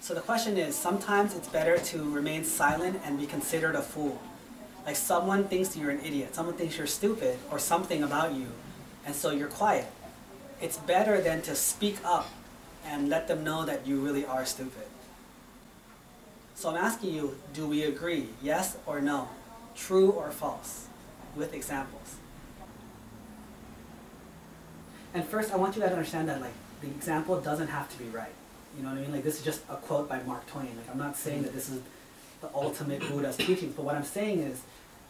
So the question is, sometimes it's better to remain silent and be considered a fool. Like someone thinks you're an idiot, someone thinks you're stupid or something about you, and so you're quiet. It's better than to speak up and let them know that you really are stupid. So I'm asking you, do we agree, yes or no, true or false, with examples? And first, I want you guys to understand that the example doesn't have to be right. You know what I mean? Like this is just a quote by Mark Twain. Like I'm not saying that this is the ultimate Buddha's teachings, but what I'm saying is,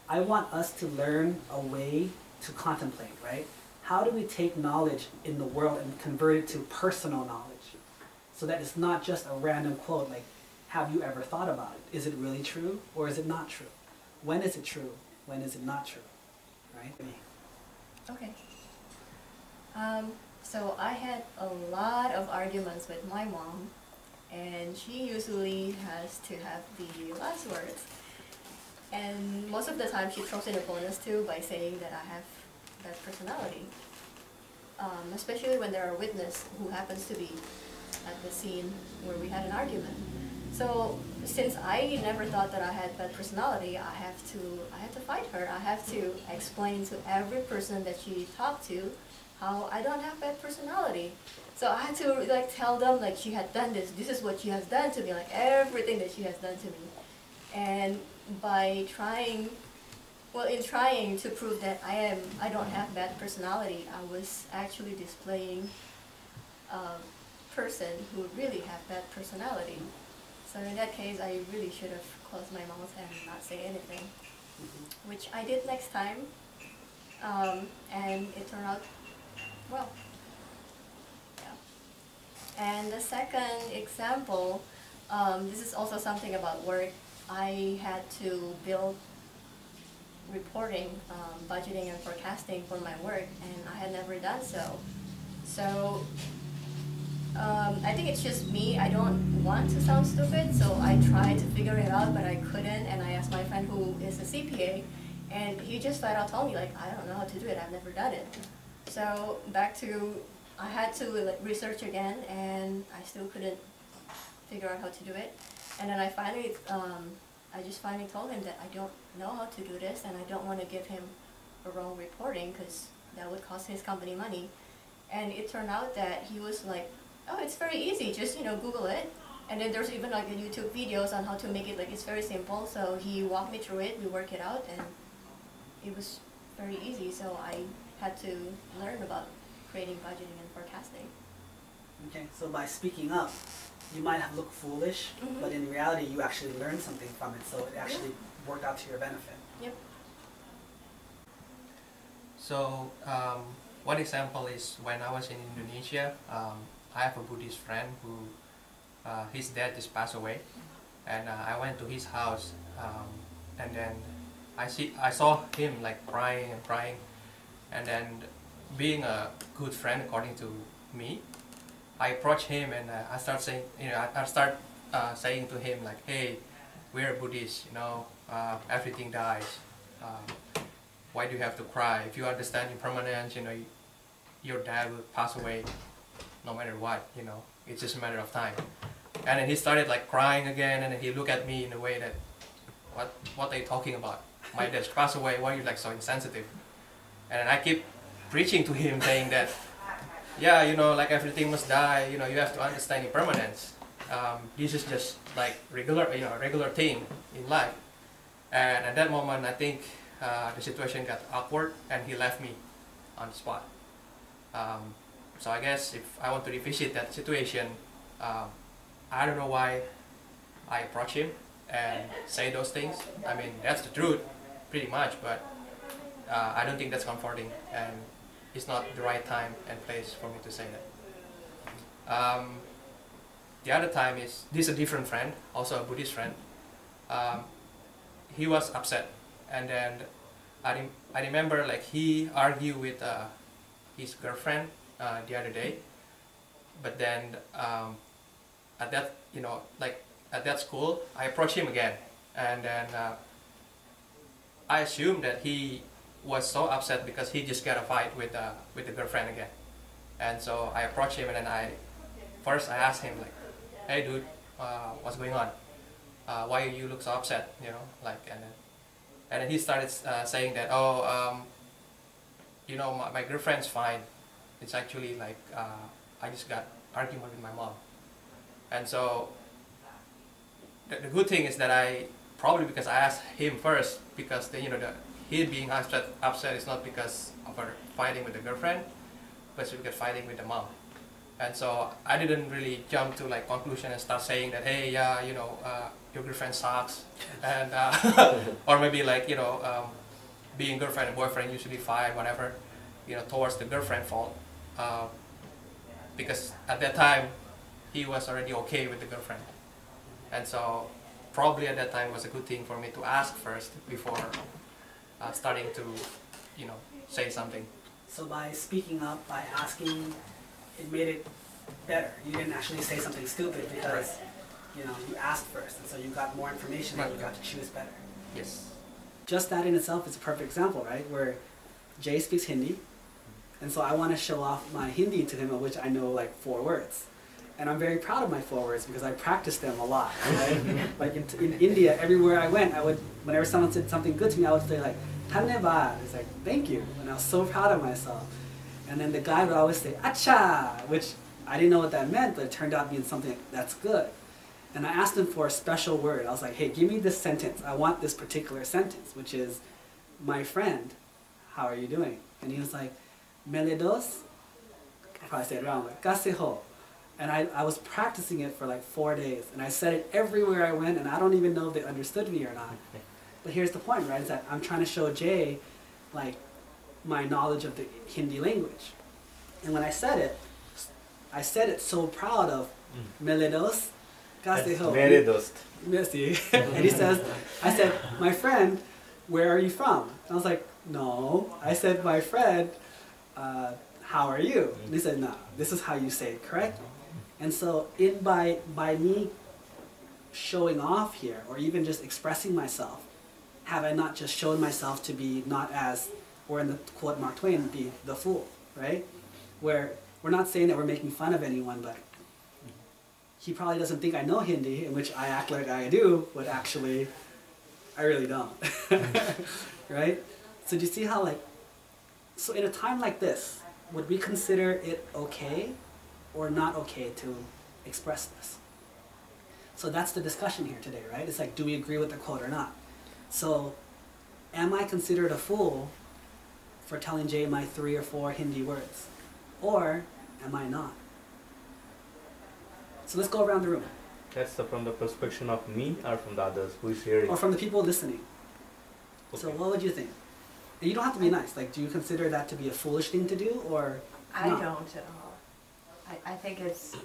I want us to learn a way to contemplate, right? How do we take knowledge in the world and convert it to personal knowledge? So that it's not just a random quote like, have you ever thought about it? Is it really true or is it not true? When is it true? When is it not true? Right? Okay. So I had a lot of arguments with my mom, and she usually has to have the last words. And most of the time she throws in a bonus too by saying that I have that personality. Especially when there are witnesses who happens to be at the scene where we had an argument. So since I never thought that I had bad personality, I have to fight her. I have to explain to every person that she talked to how I don't have bad personality. So I had to tell them she had done this. This is what she has done to me, everything that she has done to me. And by trying to prove that I don't have bad personality, I was actually displaying a person who really have bad personality. So in that case, I really should have closed my mouth and not say anything, which I did next time, and it turned out well. Yeah. And the second example, this is also something about work. I had to build reporting, budgeting and forecasting for my work, and I had never done so. So I think it's just me. I don't want to sound stupid, so I tried to figure it out, but I couldn't, and I asked my friend who is a CPA, and he just flat out told me, I don't know how to do it, I've never done it. So I had to research again, and I still couldn't figure out how to do it. And then I just finally told him that I don't know how to do this, and I don't want to give him a wrong reporting, because that would cost his company money. And it turned out that he was like, oh, it's very easy, just Google it. And then there's even YouTube videos on how to make it, it's very simple. So he walked me through it, we worked it out, and it was very easy. So I had to learn about creating budgeting and forecasting. Okay, so by speaking up, you might have looked foolish, but in reality you actually learned something from it, so it actually worked out to your benefit. Yep. So one example is when I was in Indonesia, I have a Buddhist friend who his dad just passed away, and I went to his house, and then I saw him crying and crying, and then being a good friend according to me, I approached him and I start saying, saying to him hey, we're Buddhists, everything dies. Why do you have to cry? If you understand impermanence, your dad will pass away no matter what, it's just a matter of time. And then he started crying again, and then he looked at me in a way that, what are you talking about? My dad's passed away, why are you so insensitive? And then I keep preaching to him saying that, yeah, everything must die, you have to understand impermanence. This is just regular thing in life. And at that moment, I think the situation got awkward, and he left me on the spot. So I guess if I want to revisit that situation, I don't know why I approach him and say those things. I mean, that's the truth, pretty much, but I don't think that's comforting, and it's not the right time and place for me to say that. The other time this is a different friend, also a Buddhist friend. He was upset, and then I remember he argued with his girlfriend the other day, but then at that at that school I approached him again, and then I assumed that he was so upset because he just got a fight with the girlfriend again. And so I approached him, and then I asked him hey dude, what's going on? Why you look so upset? You know, like, and then he started saying that, oh, you know, my girlfriend's fine. It's actually like I just got argument with my mom, and so the good thing is that I probably because I asked him first because he being upset is not because of her fighting with the girlfriend, but it's because fighting with the mom. And so I didn't really jump to like conclusion and start saying that, hey, yeah, you know, your girlfriend sucks, and or maybe like, you know, being girlfriend and boyfriend usually fight, whatever, you know, towards the girlfriend fault, because at that time he was already okay with the girlfriend, and so probably at that time was a good thing for me to ask first before starting to, you know, say something. So by speaking up, by asking, it made it better. You didn't actually say something stupid because, you know, you asked first, and so you got more information and you got to choose better. Yes. Just that in itself is a perfect example, right? Where Jay speaks Hindi, and so I want to show off my Hindi to him, of which I know like 4 words. And I'm very proud of my 4 words because I practiced them a lot, right? Like in India, everywhere I went, whenever someone said something good to me, I would say like, "Dhanyavad." It's like, thank you. And I was so proud of myself. And then the guy would always say, "Acha," which I didn't know what that meant, but it turned out being something that's good. And I asked him for a special word. I was like, hey, give me this sentence. I want this particular sentence, which is, my friend, how are you doing? And he was like, "Meledos," I probably said it wrong, but "Kaseho." And I was practicing it for like 4 days. And I said it everywhere I went, and I don't even know if they understood me or not. But here's the point, right, is that I'm trying to show Jay, like, my knowledge of the Hindi language. And when I said it so proud of Meledos, Kaseho. Meledos. Merci. And he says, I said, "My friend, where are you from?" And I was like, "No." I said, "My friend, how are you?" And he said, "No, this is how you say it correctly." And so by me showing off here, or even just expressing myself, have I not just shown myself to be not as, or in the quote Mark Twain, be the fool, right? Where we're not saying that we're making fun of anyone, but he probably doesn't think I know Hindi, in which I act like I do, but actually, I really don't, right? So do you see how, like, so in a time like this, would we consider it okay or not okay to express this? So that's the discussion here today, right? It's like, do we agree with the quote or not? So, am I considered a fool for telling Jay my 3 or 4 Hindi words? Or am I not? So let's go around the room. That's from the perspective of me or from the others who is hearing? Or from the people listening. Okay. So what would you think? And you don't have to be nice. Like, do you consider that to be a foolish thing to do, or I not? don't at all. I think it's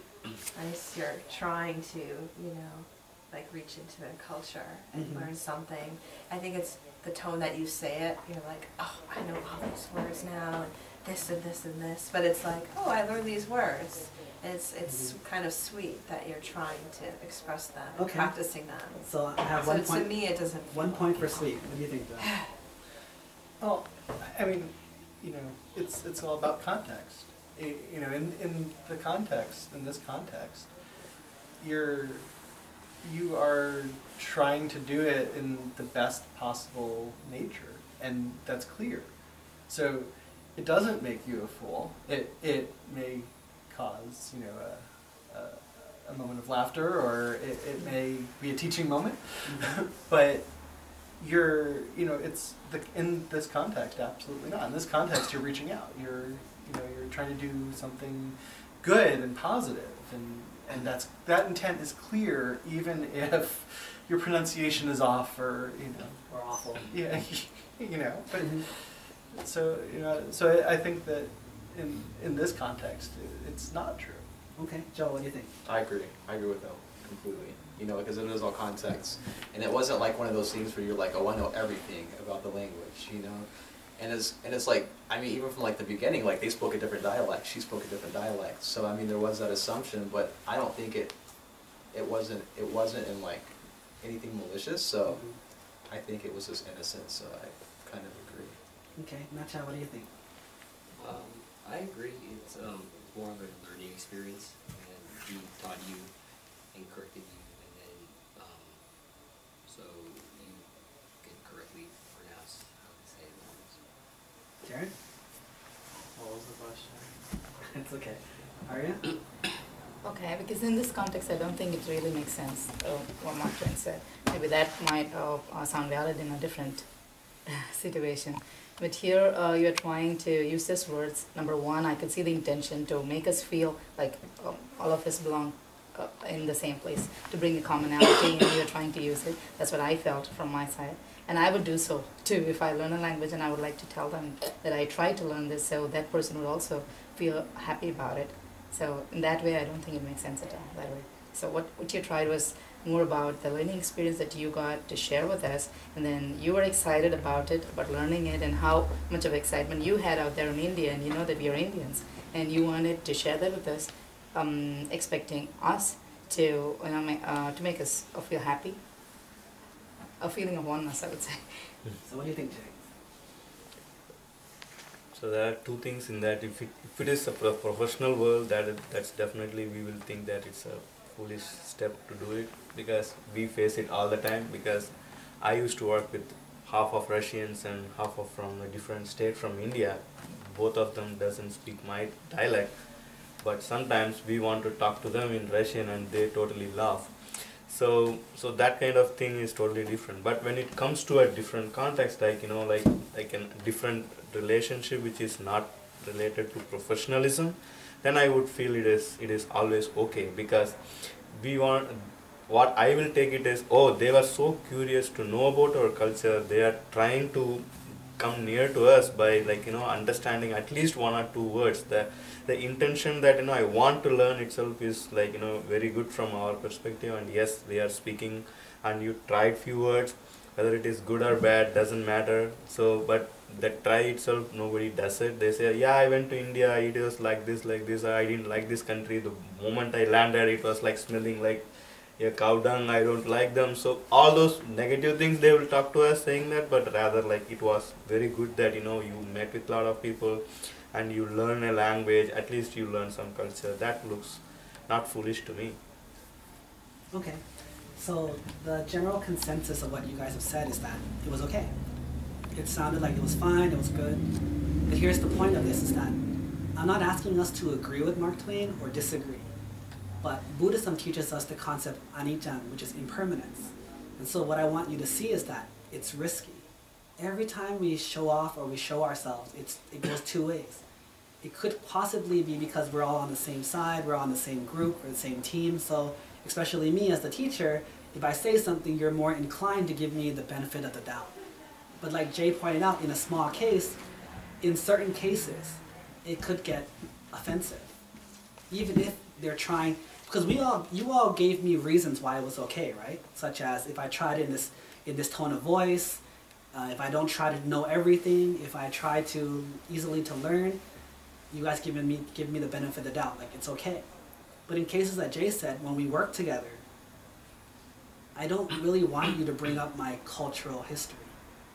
nice you're trying to, you know, like reach into a culture and learn something. I think it's the tone that you say it. You're like, oh, I know all these words now, and this and this and this. But it's like, oh, I learned these words. It's kind of sweet that you're trying to express them and Okay. practicing them. So I have So 1 point. to me, it doesn't. 1 point for sweet. What do you think, Joe? Well, I mean, you know, it's all about context. You know, in the context, in this context, you are trying to do it in the best possible nature, and that's clear. So it doesn't make you a fool. It may cause, you know, a moment of laughter, or it may be a teaching moment, but you know, it's in this context, absolutely not. In this context, you're reaching out. You're trying to do something good and positive, and that intent is clear, even if your pronunciation is off, or, you know, Or awful. yeah, you know. But so, you know, so I think that in this context, it's not true. Okay, Joe, what do you think? I agree with them completely. You know, because it is all context, and it wasn't like one of those things where you're like, oh, I know everything about the language, you know. And it's like, I mean, even from like the beginning, like they spoke a different dialect, she spoke a different dialect. So I mean, there was that assumption, but I don't think it wasn't in like anything malicious. So I think it was just innocent. So I kind of agree. Okay, Nacha, what do you think? I agree. It's more of a learning experience, and he taught you and corrected you, and then so you can correctly pronounce how to say the words. Jared? What was the question? It's okay. Arya? Okay, because in this context, I don't think it really makes sense what Mark Twain said. Maybe that might sound valid in a different situation. But here, you are trying to use these words. Number one, I could see the intention to make us feel like all of us belong in the same place, to bring a commonality, and you are trying to use it. That's what I felt from my side. And I would do so too if I learn a language, and I would like to tell them that I tried to learn this, so that person would also feel happy about it. So in that way, I don't think it makes sense at all that way. So what you tried was more about the learning experience that you got to share with us, and then you were excited about it, about learning it, and how much of excitement you had out there in India, and you know that we are Indians, and you wanted to share that with us, expecting us to to make us feel happy, a feeling of oneness, I would say. So what do you think, Jay? So there are two things in that. If it is a professional world, that's definitely, we will think that it's a foolish step to do it, because we face it all the time. Because I used to work with half of Russians and half of from a different state from India. Both of them doesn't speak my dialect, but sometimes we want to talk to them in Russian and they totally laugh. So that kind of thing is totally different. But when it comes to a different context, like like a different relationship which is not related to professionalism, then I would feel it is always okay, because we want, what I will take it is, oh, they were so curious to know about our culture, they are trying to come near to us by understanding at least one or two words. The intention that I want to learn itself is very good from our perspective, and yes, they are speaking and you tried few words, whether it is good or bad doesn't matter. So but that try itself, nobody does it. They say, yeah, I went to India, it was like this, I didn't like this country, the moment I landed it was like smelling like a cow dung, I don't like them. So all those negative things they will talk to us saying that, but rather it was very good that you met with a lot of people and you learn a language, at least you learn some culture. That looks not foolish to me. Okay, so the general consensus of what you guys have said is that it was okay. It sounded like it was fine, it was good. But here's the point of this, is that I'm not asking us to agree with Mark Twain or disagree. But Buddhism teaches us the concept anicca, which is impermanence. And so what I want you to see is that it's risky. Every time we show off or we show ourselves, it goes two ways. It could possibly be because we're all on the same side, we're on the same group, we're the same team. So especially me as the teacher, if I say something, you're more inclined to give me the benefit of the doubt. But like Jay pointed out, in a small case, in certain cases, it could get offensive. Even if they're trying, because you all gave me reasons why it was okay, right? Such as if I tried in this tone of voice, if I don't try to know everything, if I try to easily to learn, you guys give me the benefit of the doubt, like it's okay. But in cases that Jay said, when we work together, I don't really want you to bring up my cultural history.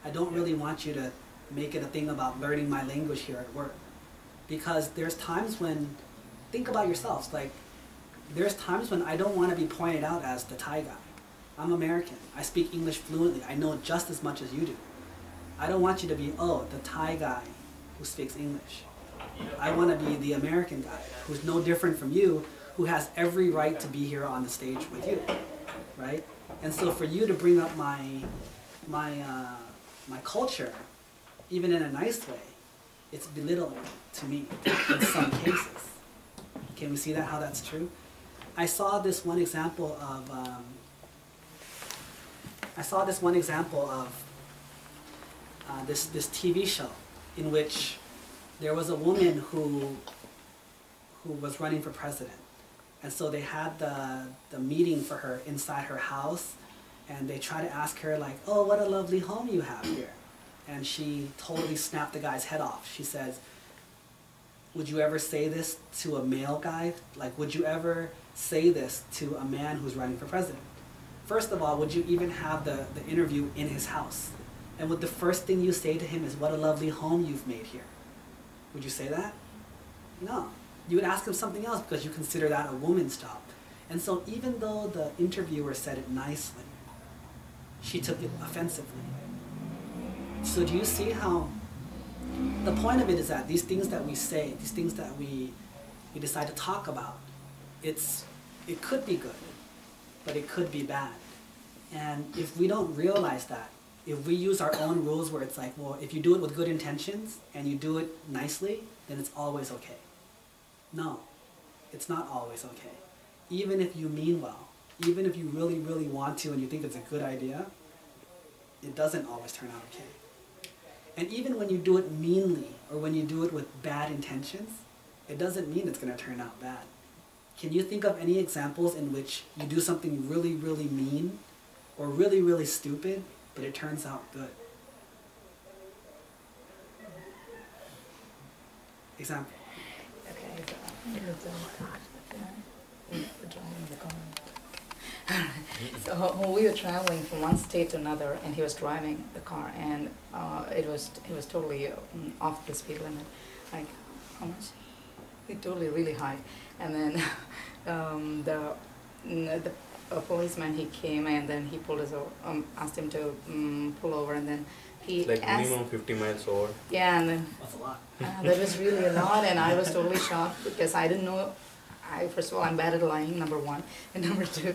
I don't really want you to make it a thing about learning my language here at work. Because there's times when, think about yourselves, like there's times when I don't want to be pointed out as the Thai guy. I'm American. I speak English fluently. I know just as much as you do. I don't want you to be, oh, the Thai guy who speaks English. I want to be the American guy who's no different from you, who has every right to be here on the stage with you, right? And so for you to bring up my culture, even in a nice way, it's belittling to me in some cases. Can we see that, how that's true? I saw this one example of this TV show in which there was a woman who was running for president. And so they had the meeting for her inside her house, and they try to ask her like, oh, what a lovely home you have here. And she totally snapped the guy's head off. She says, would you ever say this to a male guy? Like, would you ever say this to a man who's running for president? First of all, would you even have the interview in his house? And would the first thing you say to him is, what a lovely home you've made here? Would you say that? No. You would ask him something else because you consider that a woman's job. And so even though the interviewer said it nicely, she took it offensively. So do you see how the point of it is that these things that we say, these things that we decide to talk about, it could be good, but it could be bad. And if we don't realize that, if we use our own rules where it's like, well, if you do it with good intentions and you do it nicely, then it's always okay. No, it's not always okay. Even if you mean well, even if you really, really want to and you think it's a good idea, it doesn't always turn out okay. And even when you do it meanly or when you do it with bad intentions, it doesn't mean it's going to turn out bad. Can you think of any examples in which you do something really, really mean or really, really stupid, but it turns out good? Example. Okay, so we were traveling from one state to another, and he was driving the car, and it was totally off the speed limit, like how much? Totally really high, and then the policeman, he came and then he pulled us over, asked him to pull over, and then he like asked, minimum 50 miles over. yeah, and then That's a lot. that was really a lot, and I was totally shocked because I didn't know. First of all, I'm bad at lying, number one, and number two,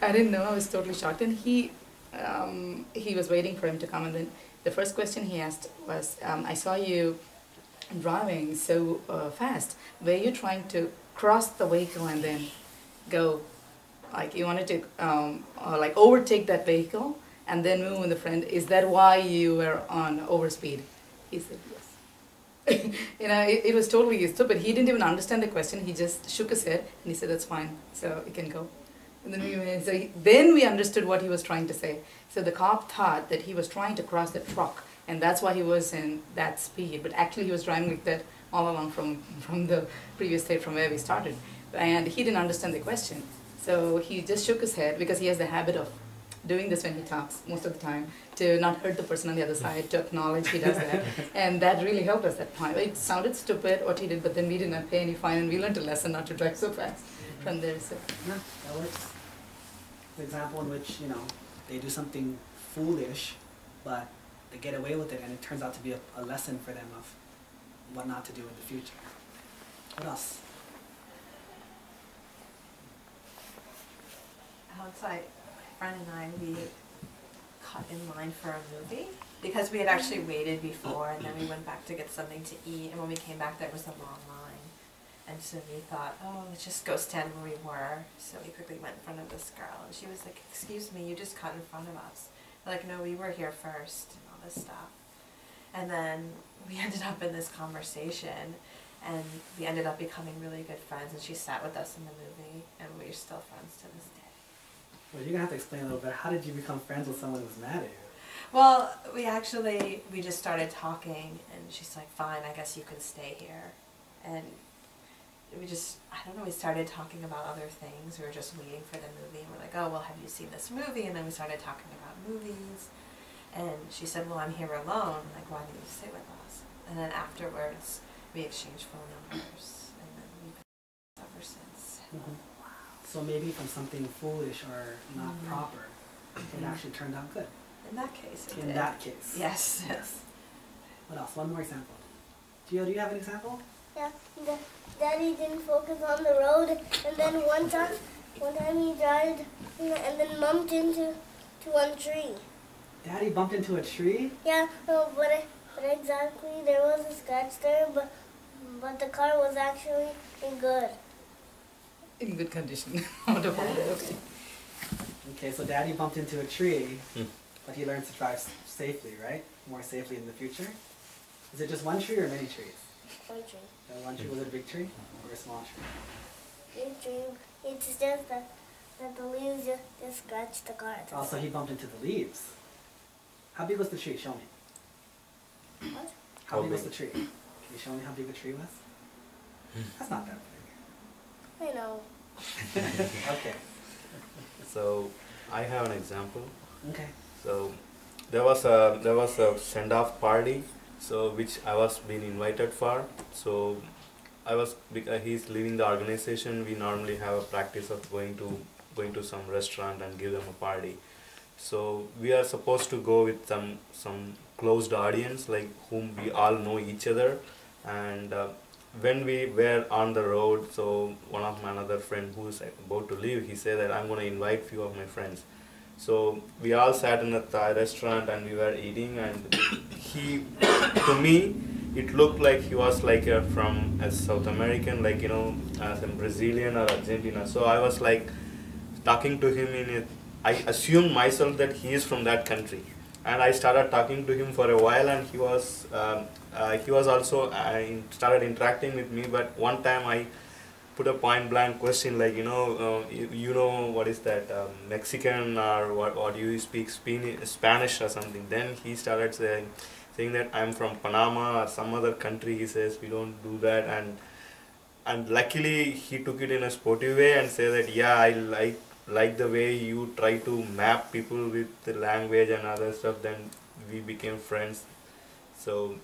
I didn't know. I was totally shocked, and he was waiting for him to come, and then the first question he asked was, "I saw you driving so fast. Were you trying to cross the vehicle and then go, like you wanted to like overtake that vehicle and then move in the front? Is that why you were on overspeed?" He said yes. You know, it was totally stupid. He didn't even understand the question. He just shook his head and he said, "That's fine, so you can go." And then then we understood what he was trying to say. So the cop thought that he was trying to cross the truck, and that's why he was in that speed. But actually, he was driving like that all along from the previous state, from where we started. And he didn't understand the question. So he just shook his head, because he has the habit of doing this when he talks most of the time, to not hurt the person on the other side, to acknowledge he does that. And that really helped us that point. It sounded stupid what he did, but then we did not pay any fine, and we learned a lesson not to drive so fast from there. So. Yeah, that works. An example in which, you know, they do something foolish, but they get away with it, and it turns out to be a lesson for them of what not to do in the future. What else? Once Fran and I, we cut in line for a movie because we had actually waited before, and then we went back to get something to eat, and when we came back there was a long line. And so we thought, oh, let's just go stand where we were. So we quickly went in front of this girl, and she was like, "Excuse me, you just cut in front of us." We're like, "No, we were here first," and all this stuff. And then we ended up in this conversation, and we ended up becoming really good friends, and she sat with us in the movie, and we're still friends to this day. Well, you're going to have to explain a little bit. How did you become friends with someone who was mad at you? Well, we just started talking, and she's like, "Fine, I guess you can stay here." And we just, I don't know, we started talking about other things. We were just waiting for the movie, and we're like, "Oh, well, have you seen this movie?" And then we started talking about movies. And she said, "Well, I'm here alone. Like, why don't you stay with us?" And then afterwards, we exchanged phone numbers, and then we've been friends ever since. Mm-hmm. So maybe from something foolish or not proper, it actually turned out good. In that case, it In did. that case. Yes. Yes. What else? One more example. Gio, do you have an example? Yeah, Daddy didn't focus on the road, and then one time he died, and then bumped into one tree. Daddy bumped into a tree? Yeah, but exactly there was a scratch there, but the car was actually good. In good condition. Okay. Okay, so Daddy bumped into a tree, but he learns to drive safely, right? More safely in the future. Is it just one tree or many trees? One tree. One tree, was it a big tree or a small tree? Big tree. It's just that the leaves just scratched the car. Oh, so he bumped into the leaves. How big was the tree? Show me. What? How big was the tree? Can you show me how big the tree was? That's not that big. I know. Okay. So I have an example. Okay. So there was a send-off party, so which I was being invited for. So because he's leaving the organization. We normally have a practice of going to some restaurant and give them a party. So we are supposed to go with some closed audience, like whom we all know each other. And when we were on the road, so one of my another friend who is about to leave, he said that I'm going to invite few of my friends. So we all sat in a Thai restaurant and we were eating, and he, to me, it looked like he was like from a South American, like, you know, as a Brazilian or Argentina. So I was like talking to him I assumed myself that he is from that country, and I started talking to him for a while, and he was also started interacting with me. But one time I put a point blank question, like, you know what is that, Mexican, or what do you speak Spanish or something. Then he started saying that I'm from Panama or some other country. He says we don't do that, and luckily he took it in a sportive way and said that, yeah, I like the way you try to map people with the language and other stuff. Then we became friends. So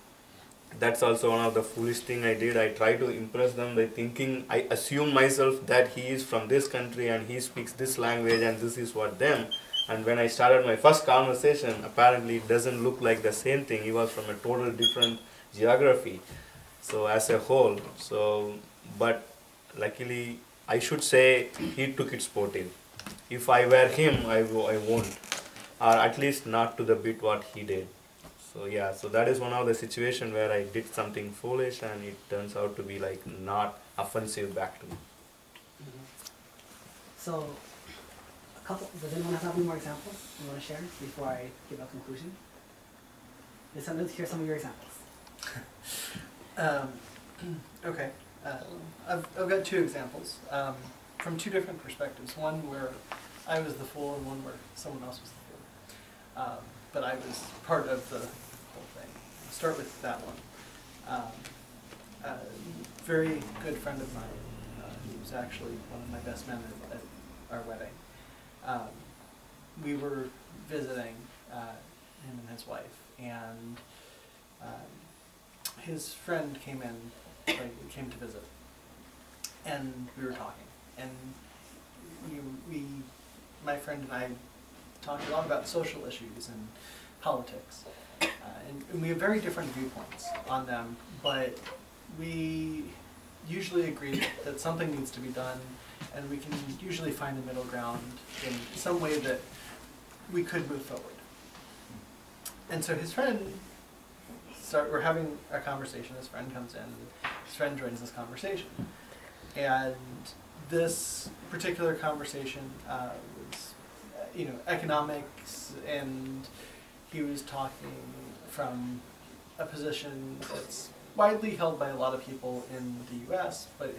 that's also one of the foolish thing I did. I try to impress them by thinking, I assume myself that he is from this country and he speaks this language and this is what them. And when I started my first conversation, apparently it doesn't look like the same thing. He was from a total different geography, so as a whole. So, but luckily, I should say he took it sportive. If I were him, I won't, or at least not to the bit what he did. So yeah, so that is one of the situations where I did something foolish and it turns out to be like not offensive back to me. So, does anyone have any more examples you want to share before I give a conclusion? Let's hear some of your examples. Okay, I've got two examples from two different perspectives. One where I was the fool and one where someone else was the fool. But I was part of the whole thing. I'll start with that one. A very good friend of mine, he was actually one of my best men at our wedding. We were visiting him and his wife, and his friend came to visit, and we were talking, and my friend and I talked a lot about social issues and politics, and we have very different viewpoints on them, but we usually agree that something needs to be done, and we can usually find a middle ground in some way that we could move forward. And so his friend, we're having a conversation, his friend comes in, and his friend joins this conversation. And this particular conversation was, economics, and he was talking from a position that's widely held by a lot of people in the US, but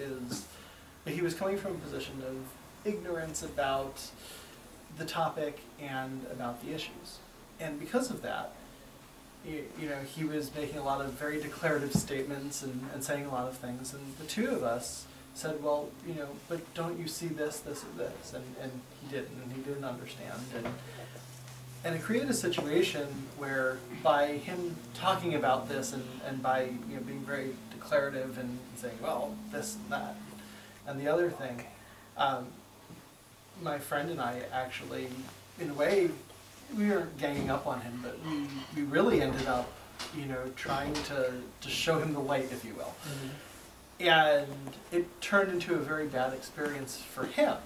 he was coming from a position of ignorance about the topic and about the issues. And because of that, he was making a lot of very declarative statements and saying a lot of things, and the two of us said, well, but don't you see this, this, and this? And he didn't understand. And it created a situation where by him talking about this and by being very declarative and saying, well, this and that, and the other thing, my friend and I actually, in a way, we weren't ganging up on him, but we really ended up, trying to show him the light, if you will. Mm-hmm. And it turned into a very bad experience for him,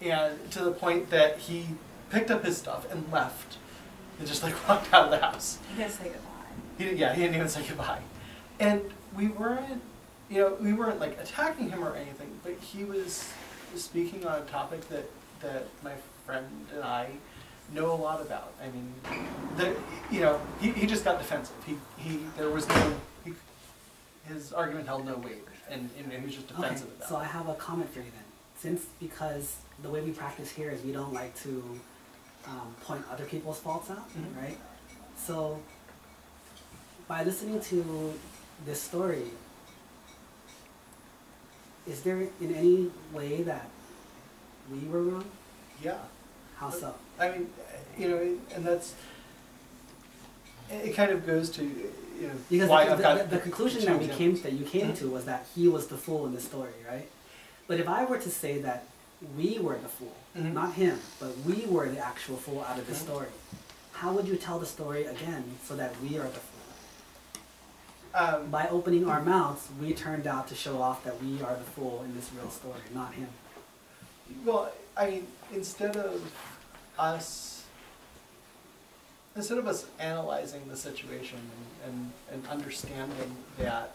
and to the point that he picked up his stuff and left, and just walked out of the house. He didn't say goodbye. He didn't even say goodbye. And we weren't attacking him or anything, but he was speaking on a topic that my friend and I know a lot about. I mean, he just got defensive. His argument held no weight, and he was just defensive about it. So I have a comment for you then. Because the way we practice here is we don't like to point other people's faults out, mm-hmm. right? So by listening to this story, is there in any way that we were wrong? Yeah. How so? I mean, and it kind of goes to, you know, Because why I've got the conclusion two that you came examples. to was that he was the fool in the story, right? But if I were to say that we were the fool, Mhm. not him, but we were the actual fool out of the story, how would you tell the story again so that we are the fool? By opening our mouths, we turned out to show off that we are the fool in this real story, not him. Well, I mean, instead of us analyzing the situation and understanding that,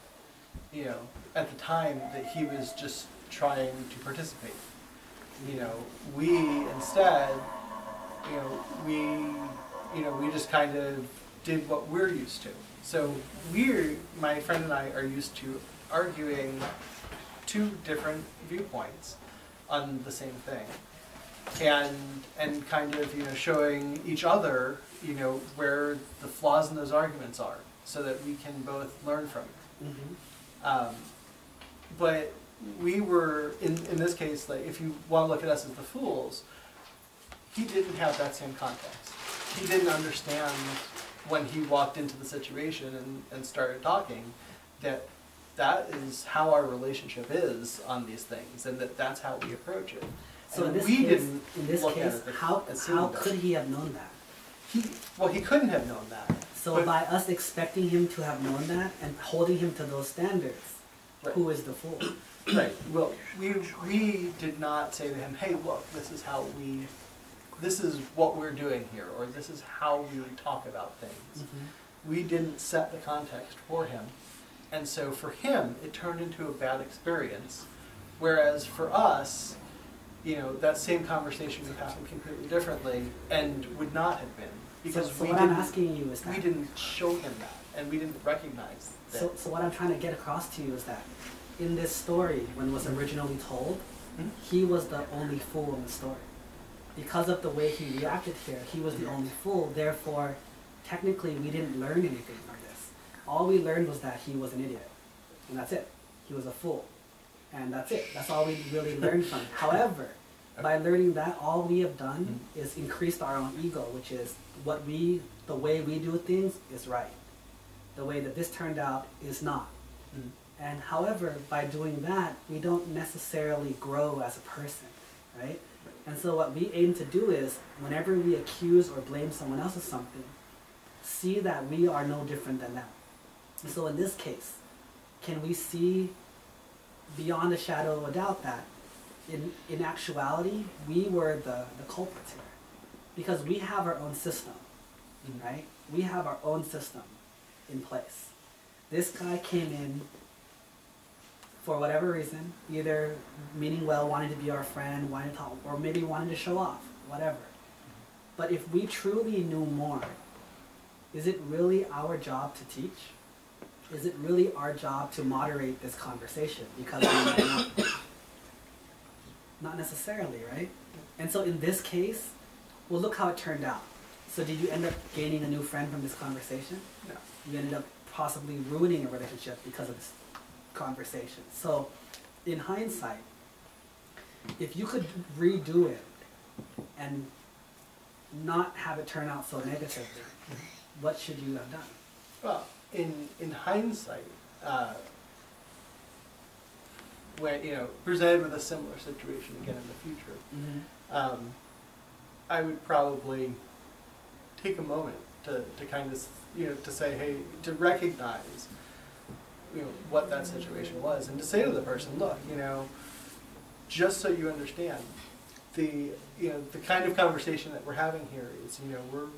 you know, at the time that he was just trying to participate, you know, we instead, we just kind of did what we're used to. So my friend and I are used to arguing two different viewpoints on the same thing, and kind of, you know, showing each other, you know, where the flaws in those arguments are, so that we can both learn from it. Mm-hmm. But we were in this case, like, if you want to look at us as the fools, he didn't have that same context. He didn't understand when he walked into the situation and started talking that is how our relationship is on these things, and that's how we approach it. So and in this case, how could he have known that? He couldn't have known that. So by us expecting him to have known that and holding him to those standards, Right. who is the fool? Right. Well, we did not say to him, "Hey, look, this is what we're doing here," or "This is how we talk about things." Mm-hmm. We didn't set the context for him, and so for him, it turned into a bad experience. Whereas for us, you know, that same conversation would happen completely differently and would not have been, because so what I'm asking you is that we didn't show him that, and we didn't recognize that. So what I'm trying to get across to you is that in this story, when it was originally told, he was the only fool in the story. Because of the way he reacted here, he was the only fool. Therefore, technically, we didn't learn anything from this. All we learned was that he was an idiot, and that's it. He was a fool, and that's it. That's all we really learned from it. However, by learning that, all we have done is increased our own ego, which is the way we do things is right. The way that this turned out is not. And however, by doing that, we don't necessarily grow as a person, right? And so what we aim to do is, whenever we accuse or blame someone else of something, see that we are no different than them. And so in this case, can we see beyond a shadow of a doubt that in actuality, we were the culprits here? Because we have our own system, right? We have our own system in place. This guy came in for whatever reason, either meaning well, wanting to be our friend, wanting to talk, or maybe wanting to show off, whatever. But if we truly knew more, is it really our job to teach? Is it really our job to moderate this conversation? Because we might not. Not necessarily, right? And so in this case, well, look how it turned out. So did you end up gaining a new friend from this conversation? No. You ended up possibly ruining a relationship because of this conversation. So in hindsight, if you could redo it and not have it turn out so negatively, what should you have done? Well, in hindsight, when, you know, presented with a similar situation again in the future, I would probably take a moment to kind of, you know, to say, hey, to recognize, you know, what that situation was, and to say to the person, look, you know, just so you understand, the kind of conversation that we're having here is, you know,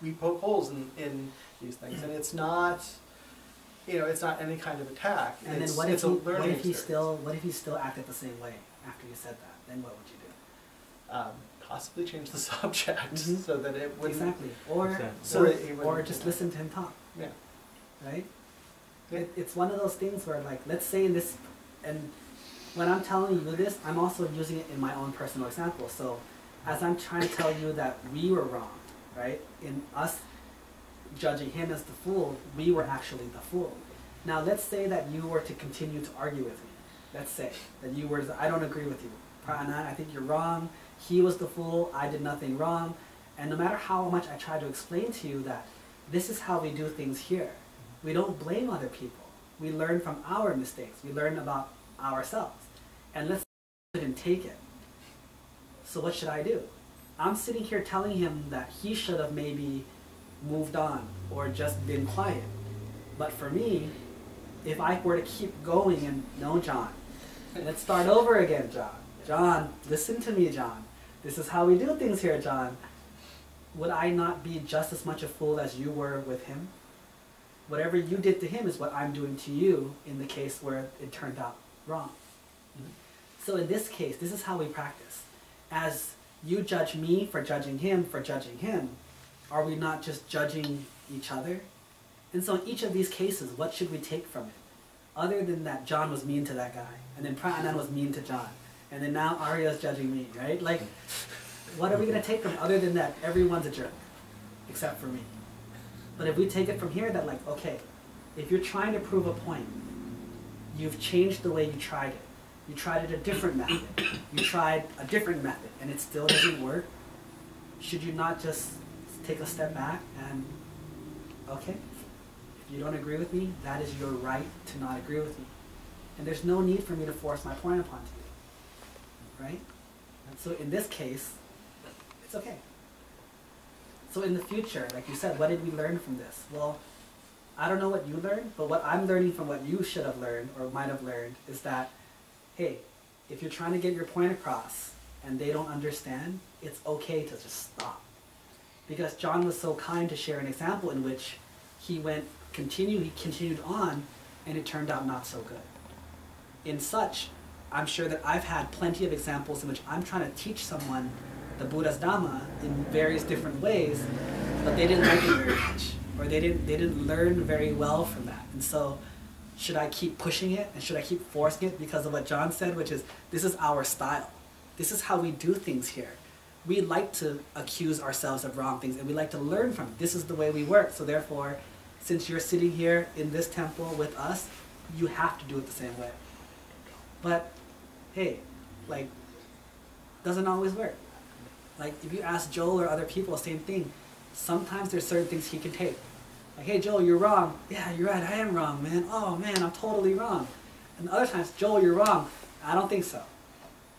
we poke holes in these things, and it's not, you know, it's not any kind of attack. And then what if he still acted the same way after you said that? Then what would you do? Possibly change the subject so that it wouldn't. Exactly. Or just listen to him talk. Yeah. Right? Yeah. It's one of those things where, like, let's say in this, and when I'm telling you this, I'm also using it in my own personal example. So as I'm trying to tell you that we were wrong, right? In us judging him as the fool, we were actually the fool. Now let's say that you were to continue to argue with me. Let's say that you were, I don't agree with you. I think you're wrong. He was the fool. I did nothing wrong. And no matter how much I try to explain to you that this is how we do things here, We don't blame other people. We learn from our mistakes. We learn about ourselves. And let's and take it. So what should I do? I'm sitting here telling him that he should have maybe moved on or just been quiet. But for me, if I were to keep going and, no, John, let's start over again, John. John, listen to me, John. This is how we do things here, John. Would I not be just as much a fool as you were with him? Whatever you did to him is what I'm doing to you in the case where it turned out wrong. So in this case, this is how we practice. As you judge me for judging him, are we not just judging each other? And so in each of these cases, what should we take from it? Other than that John was mean to that guy, and then Pranan was mean to John, and then now Arya is judging me, right? Like, what are we going to take from it other than that everyone's a jerk, except for me? But if we take it from here that like, okay, if you're trying to prove a point, you've changed the way you tried it. You tried it a different method. You tried a different method, and it still doesn't work. Should you not just take a step back and, okay, if you don't agree with me, that is your right to not agree with me. And there's no need for me to force my point upon you, right? And so in this case, it's okay. So in the future, like you said, what did we learn from this? Well, I don't know what you learned, but what I'm learning from what you should have learned or might have learned is that, hey, if you're trying to get your point across and they don't understand, it's okay to just stop. Because John was so kind to share an example in which he continued on, and it turned out not so good. In such, I'm sure that I've had plenty of examples in which I'm trying to teach someone the Buddha's Dhamma in various different ways, but they didn't like it very much, or they didn't learn very well from that. And so, should I keep pushing it, and should I keep forcing it because of what John said, which is, this is our style. This is how we do things here. We like to accuse ourselves of wrong things, and we like to learn from it. This is the way we work, so therefore, since you're sitting here in this temple with us, you have to do it the same way. But, hey, like, doesn't always work. Like, if you ask Joel or other people, same thing. Sometimes there's certain things he can take. Like, hey, Joel, you're wrong. Yeah, you're right, I am wrong, man. Oh, man, I'm totally wrong. And other times, Joel, you're wrong. I don't think so.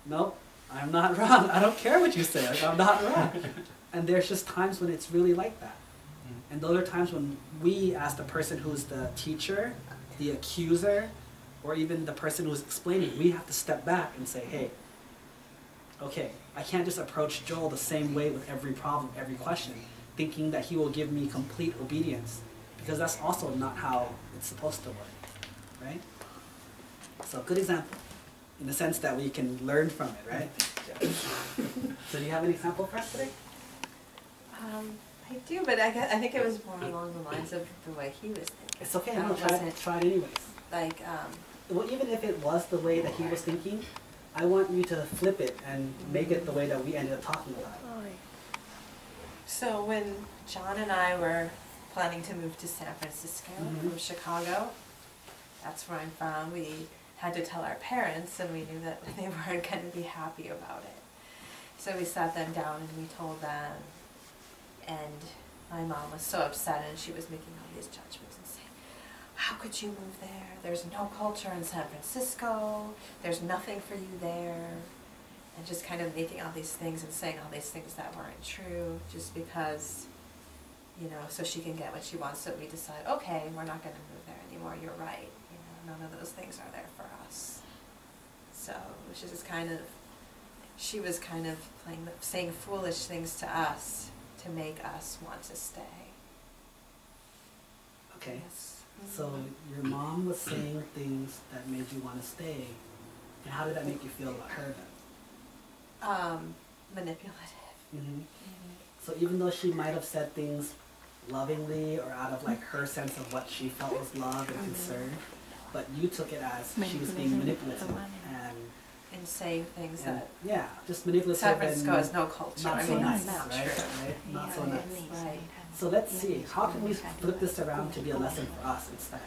Nope, I'm not wrong. I don't care what you say. Like, I'm not wrong. And there's just times when it's really like that. And those are times when we, as the person who's the teacher, the accuser, or even the person who's explaining, we have to step back and say, hey, okay, I can't just approach Joel the same way with every problem, every question, thinking that he will give me complete obedience, because that's also not how it's supposed to work, right? So good example, in the sense that we can learn from it, right? Yeah. So do you have an example for us today? I do, but I think it was more along the lines of the way he was thinking. It's okay, I'm gonna try it anyways. Like, well, even if it was the way that he was thinking, I want you to flip it and make it the way that we ended up talking about it. So when John and I were planning to move to San Francisco from Chicago, that's where I'm from, we had to tell our parents, and we knew that they weren't going to be happy about it. So we sat them down and we told them, and my mom was so upset, and she was making all these judgments and saying, how could you move there? There's no culture in San Francisco, there's nothing for you there. And just kind of making all these things and saying all these things that weren't true, just because, you know, so she can get what she wants. So we decide, okay, we're not going to move there anymore, you're right. You know, none of those things are there for us. So she was kind of saying foolish things to us to make us want to stay. Okay. Yes. So your mom was saying things that made you want to stay, and how did that make you feel about her then? Manipulative. So even though she might have said things lovingly or out of like her sense of what she felt was love and concern, but you took it as she was being manipulative and saying things that just manipulative. San Francisco has no culture. Not so nice, not right? true. Right? Not so nice. Right. So let's see, how can we flip this around to be a lesson for us instead?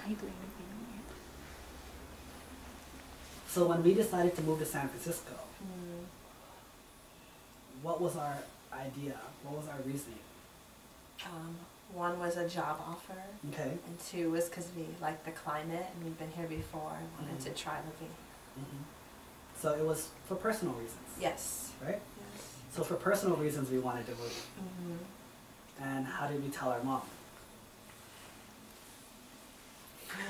So when we decided to move to San Francisco, what was our idea? What was our reasoning? One was a job offer, Okay. and two was because we liked the climate and we'd been here before and wanted to try living. So it was for personal reasons. Yes. Right? Yes. So for personal reasons we wanted to move. And how did we tell our mom?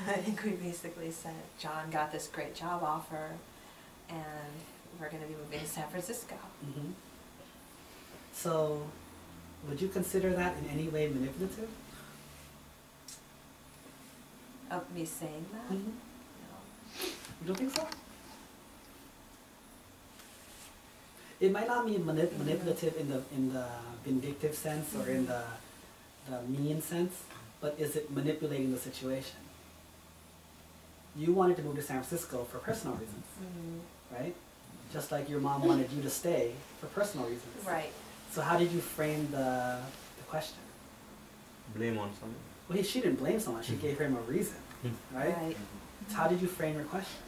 I think we basically said, John got this great job offer and we're going to be moving to San Francisco. So would you consider that in any way manipulative? Of me saying that? No. You don't think so? It might not be manipulative in the vindictive sense or in the mean sense, but is it manipulating the situation? You wanted to move to San Francisco for personal reasons, right? Just like your mom wanted you to stay for personal reasons. Right. So how did you frame the question? Blame on someone. Well, she didn't blame someone. She gave him a reason, right? Right. So how did you frame your question?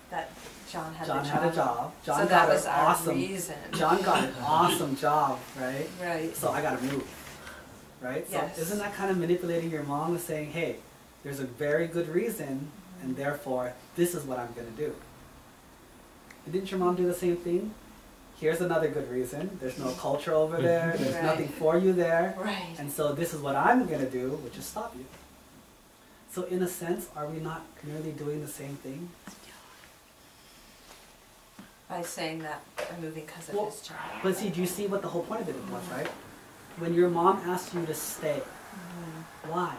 That John had a job. John so got that was an our awesome reason. John got an awesome job, right? Right. So I gotta move, right? So Yes. isn't that kind of manipulating your mom and saying, hey, there's a very good reason, and therefore this is what I'm gonna do? And didn't your mom do the same thing? Here's another good reason. There's no culture over there. There's Right. nothing for you there. Right. And so this is what I'm gonna do, which is stop you. So in a sense, are we not merely doing the same thing? By saying that I'm moving because of Well, his job. But see, do you see what the whole point of it was, right? When your mom asked you to stay, why?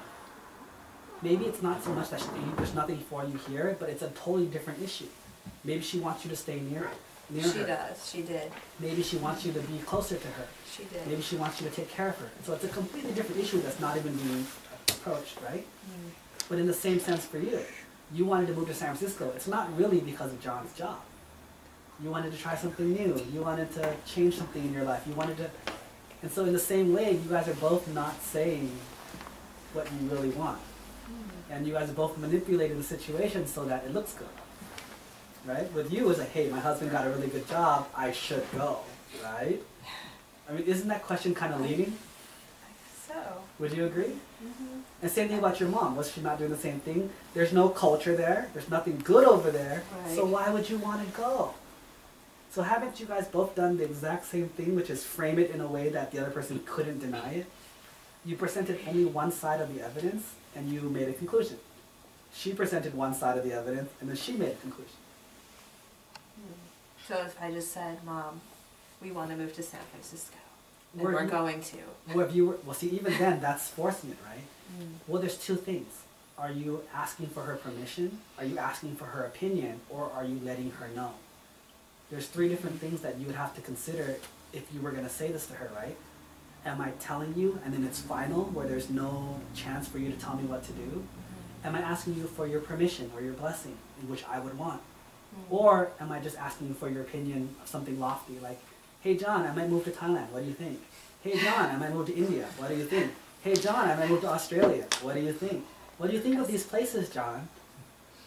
Maybe it's not so much that there's nothing for you here, but it's a totally different issue. Maybe she wants you to stay near her. She does. She did. Maybe she wants you to be closer to her. She did. Maybe she wants you to take care of her. So it's a completely different issue that's not even being approached, right? But in the same sense for you, you wanted to move to San Francisco. It's not really because of John's job. You wanted to try something new. You wanted to change something in your life. You wanted to, and so in the same way, you guys are both not saying what you really want. And you guys are both manipulating the situation so that it looks good. Right? With you, it's like, hey, my husband got a really good job, I should go. Right? I mean, isn't that question kind of leading? I guess so. Would you agree? And same thing about your mom. Was she not doing the same thing? There's no culture there. There's nothing good over there. Right. So why would you want to go? So haven't you guys both done the exact same thing, which is frame it in a way that the other person couldn't deny it? You presented only one side of the evidence, and you made a conclusion. She presented one side of the evidence, and then she made a conclusion. So if I just said, Mom, we want to move to San Francisco, and Were we're you- going to. Well, see, even then, that's forcing it, right? Well, there's two things. Are you asking for her permission? Are you asking for her opinion? Or are you letting her know? There's three different things that you would have to consider if you were going to say this to her, right? Am I telling you, and then it's final, where there's no chance for you to tell me what to do? Am I asking you for your permission or your blessing, which I would want? Or am I just asking you for your opinion of something lofty, like, hey John, I might move to Thailand, what do you think? Hey John, I might move to India, what do you think? Hey John, I might move to Australia, what do you think? What do you think of these places, John?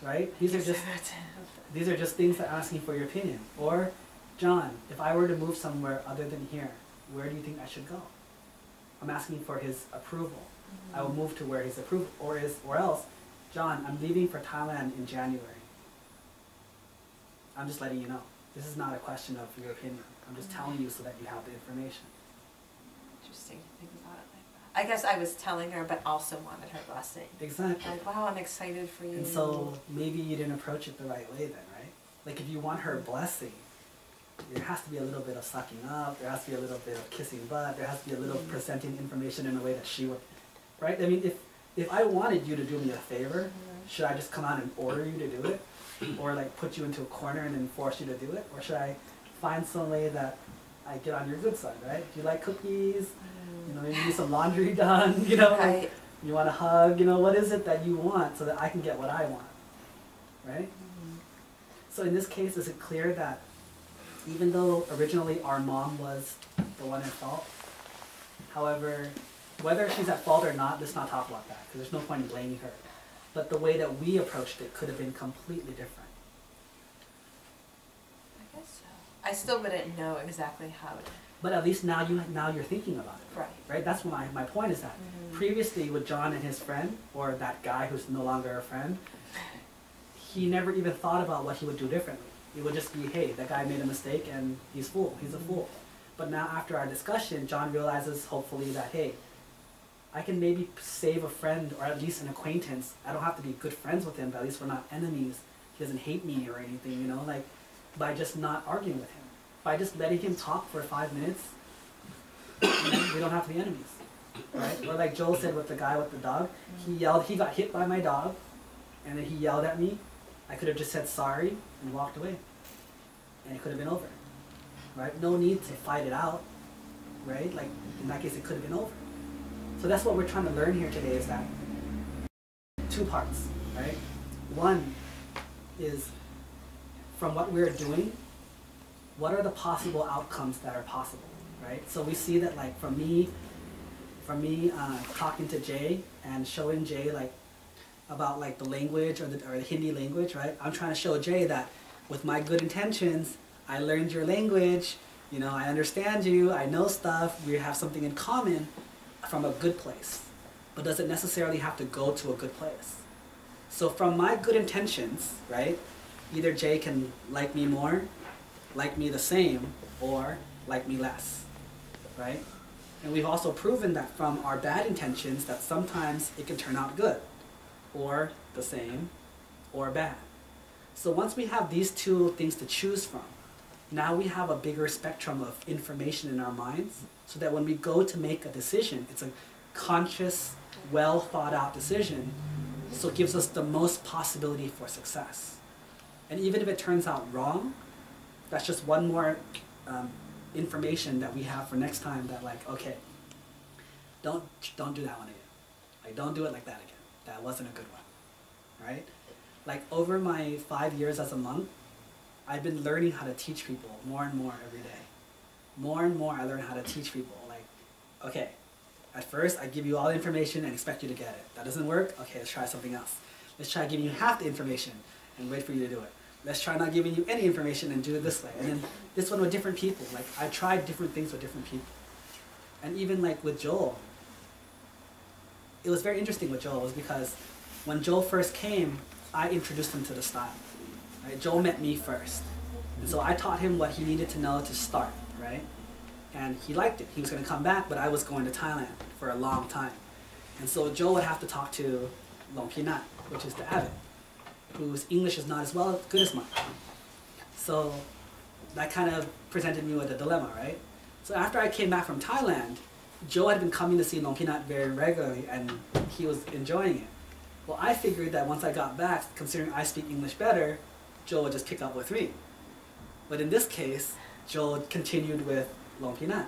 Right? These are just things that I'm asking for your opinion. Or, John, if I were to move somewhere other than here, where do you think I should go? I'm asking for his approval. I will move to where his approval, or else, John, I'm leaving for Thailand in January. I'm just letting you know. This is not a question of your opinion. I'm just telling you so that you have the information. Interesting to think about it like that. I guess I was telling her, but also wanted her blessing. Exactly. Like, wow, I'm excited for you. And so maybe you didn't approach it the right way then, right? Like if you want her blessing, there has to be a little bit of sucking up, there has to be a little bit of kissing butt, there has to be a little presenting information in a way that she would, right? I mean, if I wanted you to do me a favor, should I just come out and order you to do it? Or like put you into a corner and then force you to do it? Or should I find some way that I get on your good side, right? Do you like cookies? You know, maybe you need some laundry done, you know? Right. Like, you want a hug, you know, what is it that you want so that I can get what I want, right? So in this case, is it clear that even though originally our mom was the one at fault, however, whether she's at fault or not, let's not talk about that, because there's no point in blaming her. But the way that we approached it could have been completely different. I guess so. I still wouldn't know exactly how to But at least now you're thinking about it. Right. Right? That's what my point is that. Previously with John and his friend, or that guy who's no longer a friend, he never even thought about what he would do differently. It would just be, hey, that guy made a mistake and he's a fool. But now after our discussion, John realizes hopefully that, hey, I can maybe save a friend or at least an acquaintance. I don't have to be good friends with him, but at least we're not enemies. He doesn't hate me or anything, you know, like by just not arguing with him. By just letting him talk for 5 minutes, you know, we don't have to be enemies. Right? Or like Joel said with the guy with the dog, he got hit by my dog, and then he yelled at me. I could have just said sorry and walked away, and it could have been over. Right? No need to fight it out. Right? Like in that case, it could have been over. So that's what we're trying to learn here today, is that 2 parts. Right? One is from what we're doing, what are the possible outcomes that are possible, right? So we see that, like, from me talking to Jay and showing Jay like about like the language or the Hindi language, right? I'm trying to show Jay that with my good intentions, I learned your language, you know, I understand you, I know stuff, we have something in common from a good place. But does it necessarily have to go to a good place? So from my good intentions, right, either Jay can like me more, like me the same, or like me less, right? And we've also proven that from our bad intentions that sometimes it can turn out good, or the same, or bad. So once we have these 2 things to choose from, now we have a bigger spectrum of information in our minds, so that when we go to make a decision, it's a conscious, well thought out decision, so it gives us the most possibility for success. And even if it turns out wrong, that's just one more information that we have for next time, that like, okay, don't do that one again. Like, don't do it like that again. That wasn't a good one, right? Like, over my 5 years as a monk, I've been learning how to teach people more and more every day. More and more I learn how to teach people. Like, okay, at first I give you all the information and expect you to get it. That doesn't work? Okay, let's try something else. Let's try giving you half the information and wait for you to do it. Let's try not giving you any information and do it this way. And then this one with different people. Like, I tried different things with different people. And even like with Joel, it was very interesting with Joel, was because when Joel first came, I introduced him to the style. Right? Joel met me first. And so I taught him what he needed to know to start, right? And he liked it. He was going to come back, but I was going to Thailand for a long time. And so Joel would have to talk to Long Pinat, which is the abbot, whose English is not as good as mine. So that kind of presented me with a dilemma, right? So after I came back from Thailand, Joe had been coming to see Long Pinat very regularly, and he was enjoying it. Well, I figured that once I got back, considering I speak English better, Joe would just pick up with me. But in this case, Joe continued with Long Pinat.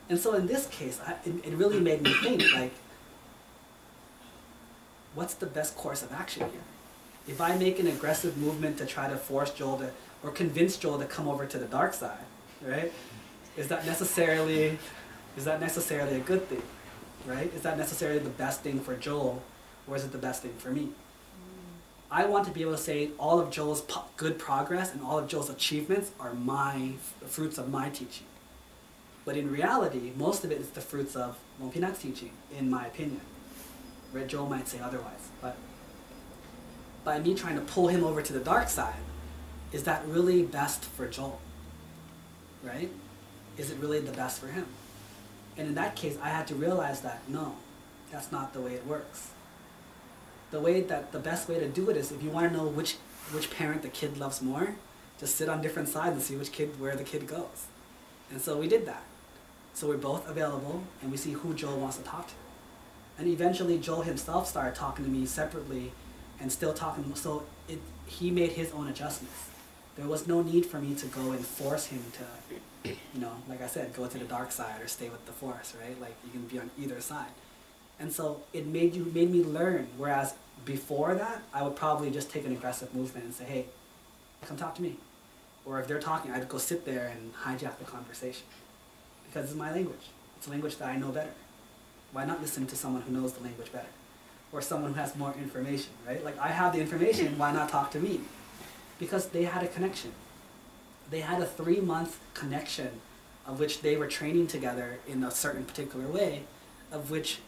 And so in this case, it really made me think, like, what's the best course of action here? If I make an aggressive movement to try to force Joel to, or convince Joel to come over to the dark side, right? Is that necessarily a good thing, right? Is that necessarily the best thing for Joel, or is it the best thing for me? I want to be able to say all of Joel's good progress and all of Joel's achievements are the fruits of my teaching. But in reality, most of it is the fruits of Long Pinat's teaching, in my opinion. Right? Joel might say otherwise, but by me trying to pull him over to the dark side, is that really best for Joel? Right? Is it really the best for him? And in that case, I had to realize that no, that's not the way it works. The best way to do it is, if you want to know which parent the kid loves more, just sit on different sides and see where the kid goes. And so we did that. So we're both available, and we see who Joel wants to talk to. And eventually Joel himself started talking to me separately and still talking, so he made his own adjustments. There was no need for me to go and force him to, like I said, go to the dark side or stay with the force, right? Like, you can be on either side. And so it made me learn, whereas before that, I would probably just take an aggressive movement and say, hey, come talk to me. Or if they're talking, I'd go sit there and hijack the conversation. Because it's my language. It's a language that I know better. Why not listen to someone who knows the language better? Or someone who has more information, right? Like, I have the information, why not talk to me? Because they had a connection. They had a 3-month connection of which they were training together in a certain particular way, of which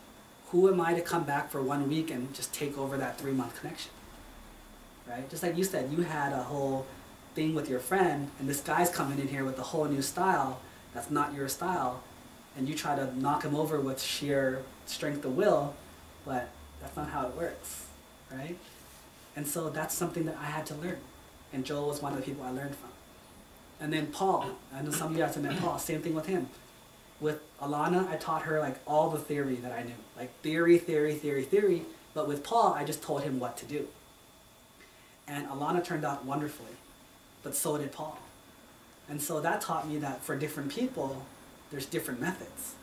who am I to come back for 1 week and just take over that 3-month connection, right? Just like you said, you had a whole thing with your friend, and this guy's coming in here with a whole new style that's not your style, and you try to knock him over with sheer strength of will, but that's not how it works, right? And so that's something that I had to learn, and Joel was one of the people I learned from. And then Paul, I know some of you guys have met Paul, same thing with him. With Alana, I taught her like all the theory that I knew, like theory, but with Paul, I just told him what to do. And Alana turned out wonderfully, but so did Paul. And so that taught me that for different people, there's different methods.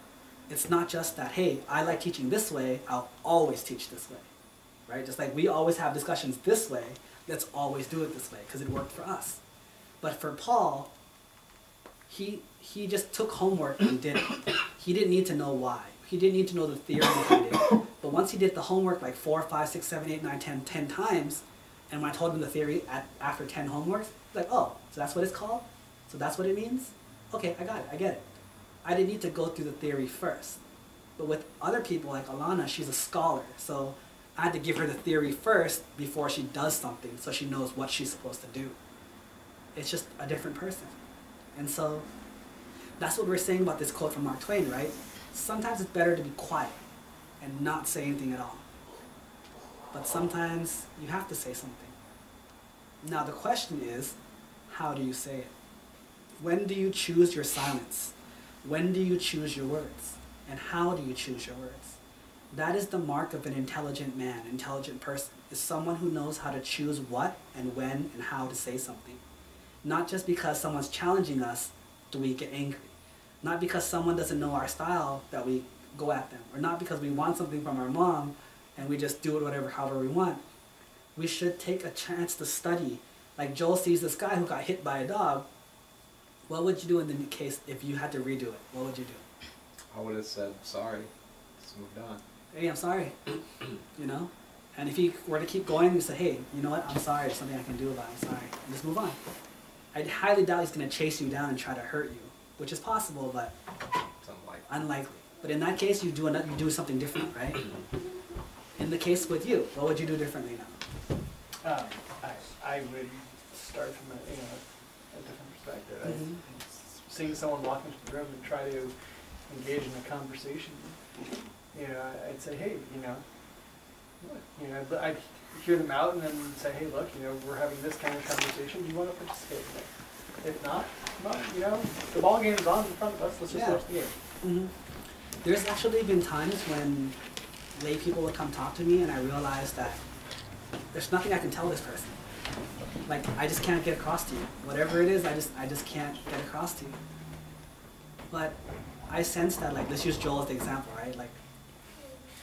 It's not just that, hey, I like teaching this way, I'll always teach this way, right? Just like we always have discussions this way, let's always do it this way, because it worked for us. But for Paul, he just took homework and did it. He didn't need to know why. He didn't need to know the theory behind it. But once he did the homework like 4, 5, 6, 7, 8, 9, 10 times, and when I told him the theory after 10 homeworks, he's like, oh, so that's what it's called? So that's what it means? Okay, I got it, I get it. I didn't need to go through the theory first. But with other people like Alana, she's a scholar, so I had to give her the theory first before she does something so she knows what she's supposed to do. It's just a different person. And so that's what we're saying about this quote from Mark Twain, right? Sometimes it's better to be quiet and not say anything at all. But sometimes you have to say something. Now the question is, how do you say it? When do you choose your silence? When do you choose your words? And how do you choose your words? That is the mark of an intelligent man, intelligent person, is someone who knows how to choose what and when and how to say something. Not just because someone's challenging us do we get angry. Not because someone doesn't know our style that we go at them. Or not because we want something from our mom and we just do it however we want. We should take a chance to study. Like Joel sees this guy who got hit by a dog. What would you do in the case if you had to redo it? What would you do? I would have said, sorry, just moved on. Hey, I'm sorry, you know? And if he were to keep going, you say, hey, you know what, I'm sorry, there's something I can do about it, I'm sorry, and just move on. I highly doubt he's going to chase you down and try to hurt you, which is possible, but It's unlikely. But in that case, you do something different, right? In the case with you, what would you do differently now? I would start from a different perspective. Seeing someone walk into the room and try to engage in a conversation, I'd say, hey, I'd hear them out and then say, hey, look, we're having this kind of conversation. Do you want to participate in it? If not, come on, the ball game's on in front of us. Let's just watch the game. There's actually been times when lay people would come talk to me and I realized that there's nothing I can tell this person. Like, I just can't get across to you. Whatever it is, I just can't get across to you. But I sense that, like, let's use Joel as the example, right? Like,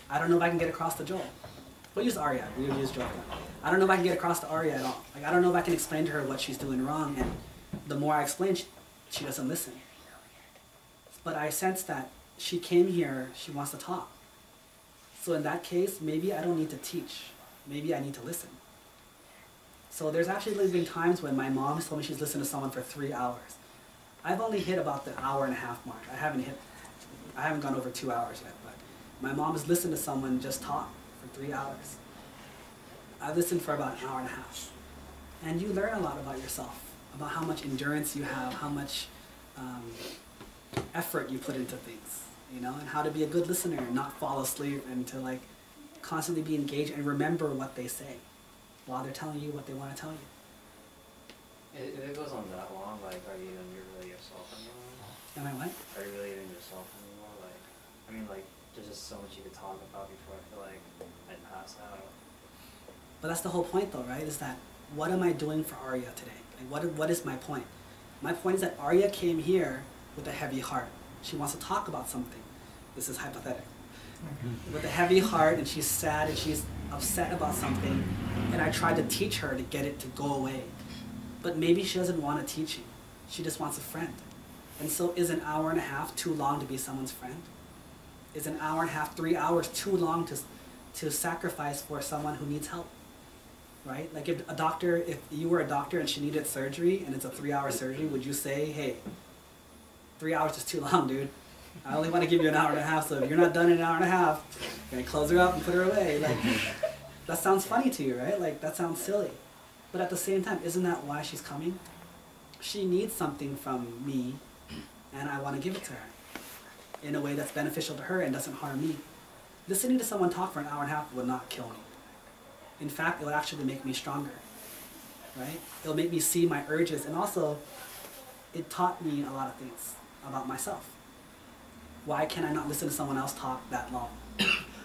I don't know if I can get across to Joel. We'll use Arya. We'll use Joel. I don't know if I can get across to Arya at all. Like, I don't know if I can explain to her what she's doing wrong, and the more I explain, she doesn't listen. But I sense that she came here, she wants to talk. So in that case, maybe I don't need to teach. Maybe I need to listen. So there's actually been times when my mom told me she's listened to someone for 3 hours. I've only hit about the 1.5 hour mark. I haven't gone over 2 hours yet, but my mom has listened to someone just talk for 3 hours. I've listened for about 1.5 hours. And you learn a lot about yourself, about how much endurance you have, how much effort you put into things, and how to be a good listener and not fall asleep and to like constantly be engaged and remember what they say while they're telling you what they want to tell you. If it goes on that long, like, are you even really yourself anymore? Am I what? Are you really even yourself anymore? Like, there's just so much you could talk about before I feel like I'd pass out. But that's the whole point though, right? Is that, what am I doing for Arya today? Like, what is my point? My point is that Arya came here with a heavy heart. She wants to talk about something. This is hypothetical. With a heavy heart, and she's sad and she's upset about something, and I tried to teach her to get it to go away. But maybe she doesn't want a teaching. She just wants a friend. And so is 1.5 hours too long to be someone's friend? Is 1.5 hours, 3 hours too long to sacrifice for someone who needs help? Right? Like if you were a doctor and she needed surgery and it's a 3-hour surgery, would you say, hey, 3 hours is too long, dude. I only want to give you an hour and a half, so if you're not done in an hour and a half, you're gonna close her up and put her away. Like, that sounds funny to you, right? Like, that sounds silly. But at the same time, isn't that why she's coming? She needs something from me, and I want to give it to her in a way that's beneficial to her and doesn't harm me. Listening to someone talk for an hour and a half will not kill me. In fact, it will actually make me stronger, right? It'll make me see my urges, and also, it taught me a lot of things about myself. Why can I not listen to someone else talk that long?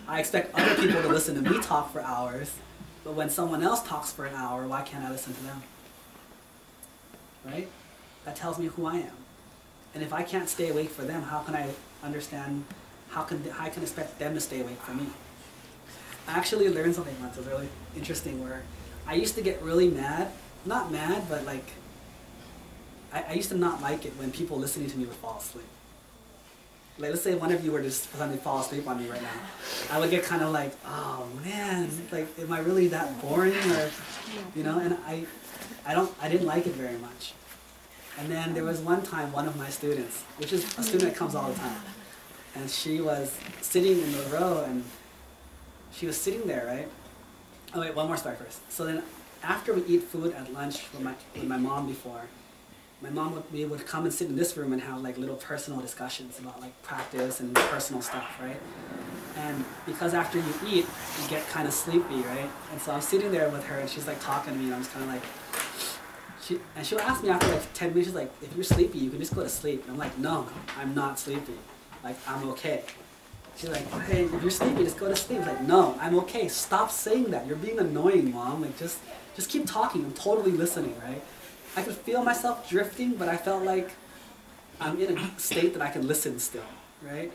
I expect other people to listen to me talk for hours, but when someone else talks for an hour, why can't I listen to them? Right? That tells me who I am. And if I can't stay awake for them, how can I understand, how can I expect them to stay awake for me? I actually learned something once, it was really interesting, where I used to get really mad, not mad, but like, I used to not like it when people listening to me would fall asleep. Like, let's say one of you were to suddenly fall asleep on me right now. I would get kind of like, oh man, like, am I really that boring? Or, you know, and I didn't like it very much. And then there was one time, one of my students, which is a student that comes all the time, and she was sitting in the row, and she was sitting there, right? Oh wait, one more story first. So then, after we eat food at lunch with my mom before, we would come and sit in this room and have like little personal discussions about like practice and personal stuff, right? And because after you eat, you get kind of sleepy, right? And so I'm sitting there with her, and she's like talking to me, and I'm just kind of like, she'll ask me after like 10 minutes, she's like, if you're sleepy, you can just go to sleep. And I'm like, no, I'm not sleepy. Like, I'm okay. She's like, hey, if you're sleepy, just go to sleep. I'm like, no, I'm okay. Stop saying that. You're being annoying, Mom. Like, just keep talking. I'm totally listening, right? I could feel myself drifting, but I felt like I'm in a state that I can listen still, right?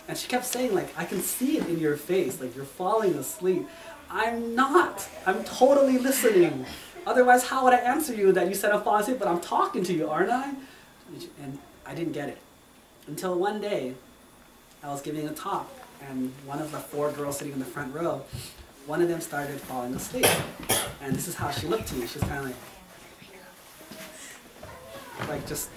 And she kept saying, like, I can see it in your face, like, you're falling asleep. I'm not. I'm totally listening. Otherwise, how would I answer you that you said I'm falling asleep, but I'm talking to you, aren't I? And I didn't get it. Until one day, I was giving a talk, and one of the 4 girls sitting in the front row, one of them started falling asleep. And this is how she looked to me. She was kind of like just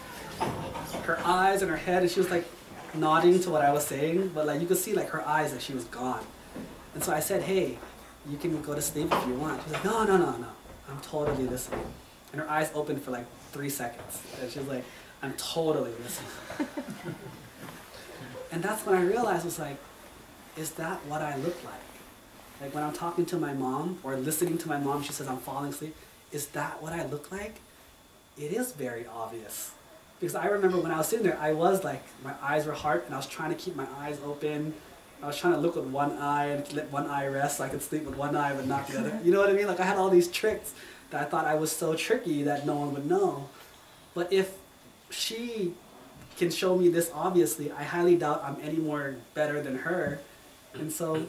her eyes and her head, and she was like nodding to what I was saying, but like you could see like her eyes, like she was gone. And so I said, hey, you can go to sleep if you want. She's like, no, I'm totally listening. And her eyes opened for like 3 seconds, and she was like, I'm totally listening. And that's when I realized, was like, is that what I look like? Like when I'm talking to my mom or listening to my mom, she says I'm falling asleep, is that what I look like? It is very obvious. Because I remember when I was sitting there, I was like, my eyes were hard, and I was trying to keep my eyes open. I was trying to look with one eye and let one eye rest so I could sleep with one eye but not the other. You know what I mean? Like I had all these tricks that I thought I was so tricky that no one would know. But if she can show me this obviously, I highly doubt I'm any more better than her. And so